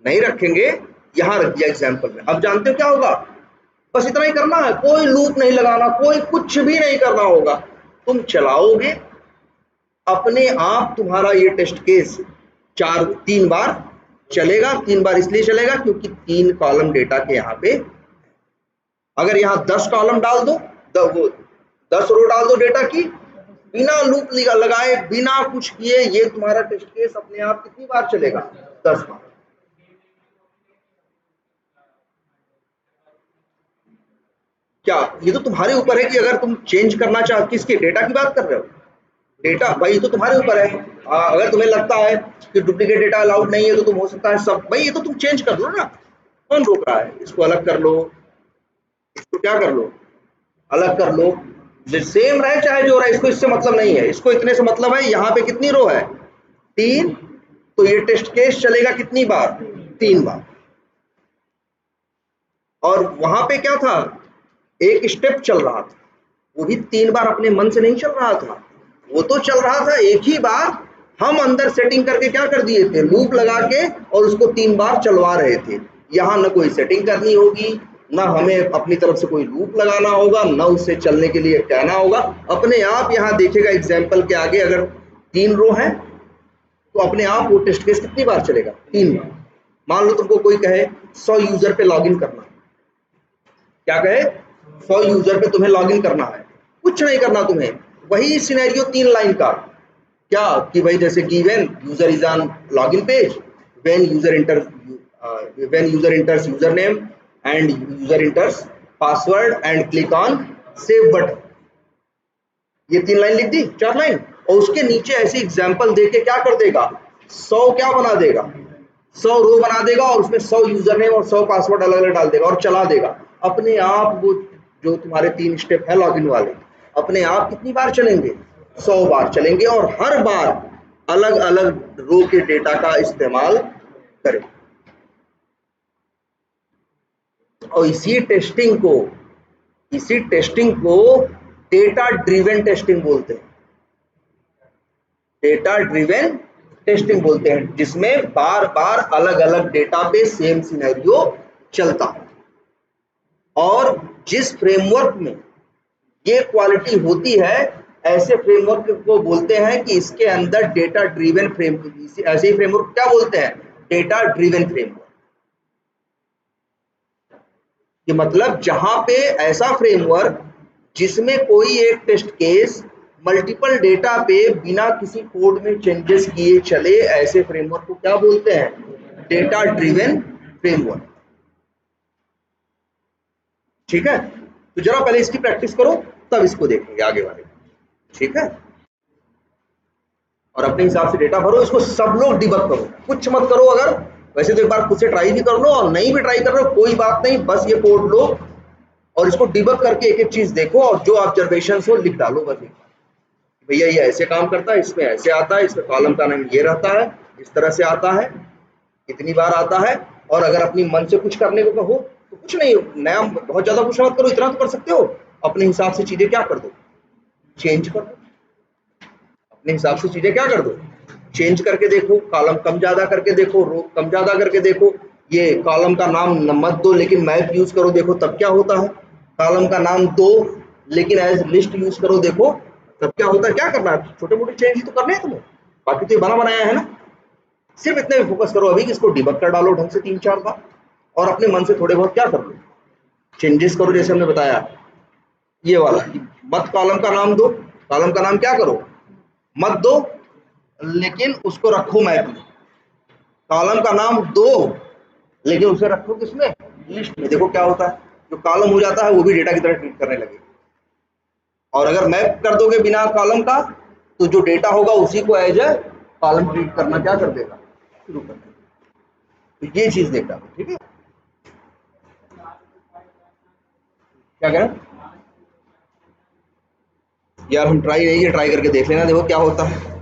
नहीं रखेंगे, यहां रख दिया एग्जाम्पल में। अब जानते हो क्या होगा, बस इतना ही करना है, कोई लूप नहीं लगाना, कोई कुछ भी नहीं करना होगा। तुम चलाओगे अपने आप, तुम्हारा ये टेस्ट केस 3 बार चलेगा। 3 बार इसलिए चलेगा क्योंकि 3 कॉलम डेटा के यहाँ पे, अगर यहाँ 10 कॉलम डाल दो, वो 10 रो डाल दो डेटा की, बिना लूप लगाए, बिना कुछ किए, ये तुम्हारा टेस्ट केस अपने आप कितनी बार चलेगा, 10 बार। क्या ये तो तुम्हारे ऊपर है कि अगर तुम चेंज करना चाहो, किसके डेटा की बात कर रहे हो, डेटा भाई ये तो तुम्हारे ऊपर है। अगर तुम्हें लगता है कि डुप्लीकेट डेटा अलाउड नहीं है तो तुम हो सकता है सब, भाई ये तो तुम चेंज कर लो ना, कौन रोक रहा है, इसको अलग कर लो, इसको क्या कर लो, अलग कर लो, सेम रहे चाहे जो रहे, इसको इससे मतलब नहीं है, इसको इतने से मतलब है। यहाँ पे कितनी रो है? 3, तो ये टेस्ट केस चलेगा कितनी बार? 3 बार। और वहां पे क्या था? एक स्टेप चल रहा था, वो भी 3 बार अपने मन से नहीं चल रहा था, वो तो चल रहा था एक ही बार। हम अंदर सेटिंग करके क्या कर दिए थे? लूप लगा के, और उसको 3 बार चलवा रहे थे। यहाँ न कोई सेटिंग करनी होगी, ना हमें अपनी तरफ से कोई लूप लगाना होगा, ना उससे चलने के लिए कहना होगा। अपने आप यहाँ देखिएगा एग्जाम्पल के आगे, अगर 3 रो है तो अपने आप वो टेस्ट केस कितनी बार चलेगा? 3 बार। मान लो तुमको कोई कहे 100 यूजर पे लॉगिन करना, क्या कहे? 100 यूजर पे तुम्हें लॉगिन करना है, कुछ नहीं करना तुम्हें, वही सिनेरियो 3 लाइन का। क्या कि भाई जैसे given user is on login page, when user इंटर्स user name and user इंटर्स password and click on save button. ये 3 लाइन लिख दी, 4 लाइन। और उसके नीचे ऐसी एग्जांपल देके क्या कर देगा? 100 क्या बना देगा? 100 रो बना देगा, और उसमें 100 यूजर नेम और 100 पासवर्ड अलग अलग डाल देगा और चला देगा। अपने आप वो जो तुम्हारे 3 स्टेप है लॉगिन वाले, अपने आप कितनी बार चलेंगे? 100 बार चलेंगे, और हर बार अलग अलग रो के डेटा का इस्तेमाल करें। और इसी टेस्टिंग को डेटा ड्रिवन टेस्टिंग बोलते हैं। डेटा ड्रिवन टेस्टिंग बोलते हैं, जिसमें बार बार अलग अलग डेटा पे सेम सिनेरियो चलता है। और जिस फ्रेमवर्क में ये क्वालिटी होती है, ऐसे फ्रेमवर्क को बोलते हैं कि इसके अंदर डेटा ड्रिवन फ्रेमवर्क। ऐसे ही फ्रेमवर्क क्या बोलते हैं? Data driven framework. ये मतलब जहां पे ऐसा फ्रेमवर्क जिसमें कोई एक टेस्ट केस मल्टीपल डेटा पे बिना किसी कोड में चेंजेस किए चले, ऐसे फ्रेमवर्क को क्या बोलते हैं? Data driven framework. ठीक है, तो जरा पहले इसकी प्रैक्टिस करो, तब इसको देखेंगे आगे वाले। ठीक है, और अपने हिसाब से डेटा भरो, इसको सब लोग डिबग करो, कुछ मत करो। अगर वैसे तो एक बार खुद से ट्राई भी कर लो, और नहीं भी ट्राई कर रहे हो कोई बात नहीं, बस ये कोड लो और इसको डिबग करके एक एक चीज देखो, और जो ऑब्जर्वेशन हो लिख डालो बस। भैया ये ऐसे काम करता है, इसमें ऐसे आता है, इसमें कॉलम का नाम ये रहता है, इस तरह से आता है, इतनी बार आता है। और अगर अपनी मन से कुछ करने को कहो तो कुछ नहीं, नया बहुत ज्यादा कुछ मत करो, इतना तो कर सकते हो। अपने हिसाब से चीजें क्या कर दो? चेंज कर दो। अपने हिसाब से चीजें क्या कर दो? चेंज करके देखो, कॉलम कम ज्यादा करके देखो, रो कम ज्यादा करके देखो। ये कॉलम का नाम मत दो लेकिन मैप यूज करो, देखो तब क्या होता है। कॉलम का नाम दो लेकिन एज लिस्ट यूज करो, देखो तब क्या होता है। क्या करना है? छोटे मोटे चेंज ही तो करने हैं तुम्हें, बाकी तो ये बना बनाया है ना। सिर्फ इतने में फोकस करो अभी कि इसको डिबग कर डालो ढंग से 3-4 बार, और अपने मन से थोड़े बहुत क्या कर लो, चेंजेस करो। जैसे हमने बताया ये वाला, मत कॉलम का नाम दो, कॉलम का नाम क्या करो? मत दो, लेकिन उसको रखो मैप में। कॉलम का नाम दो लेकिन उसे रखो किसमें? लिस्ट में। देखो क्या होता है, जो कॉलम हो जाता है वो भी डेटा की तरह ट्रीट करने लगे। और अगर मैप कर दोगे बिना कॉलम का, तो जो डेटा होगा उसी को एज ए कॉलम ट्रीट करना क्या कर देगा? शुरू कर देगा। तो ये चीज देखा, ठीक है। क्या कह रहे हैं यार? हम ट्राई नहीं किया, ट्राई करके देख लेना, देखो क्या होता है।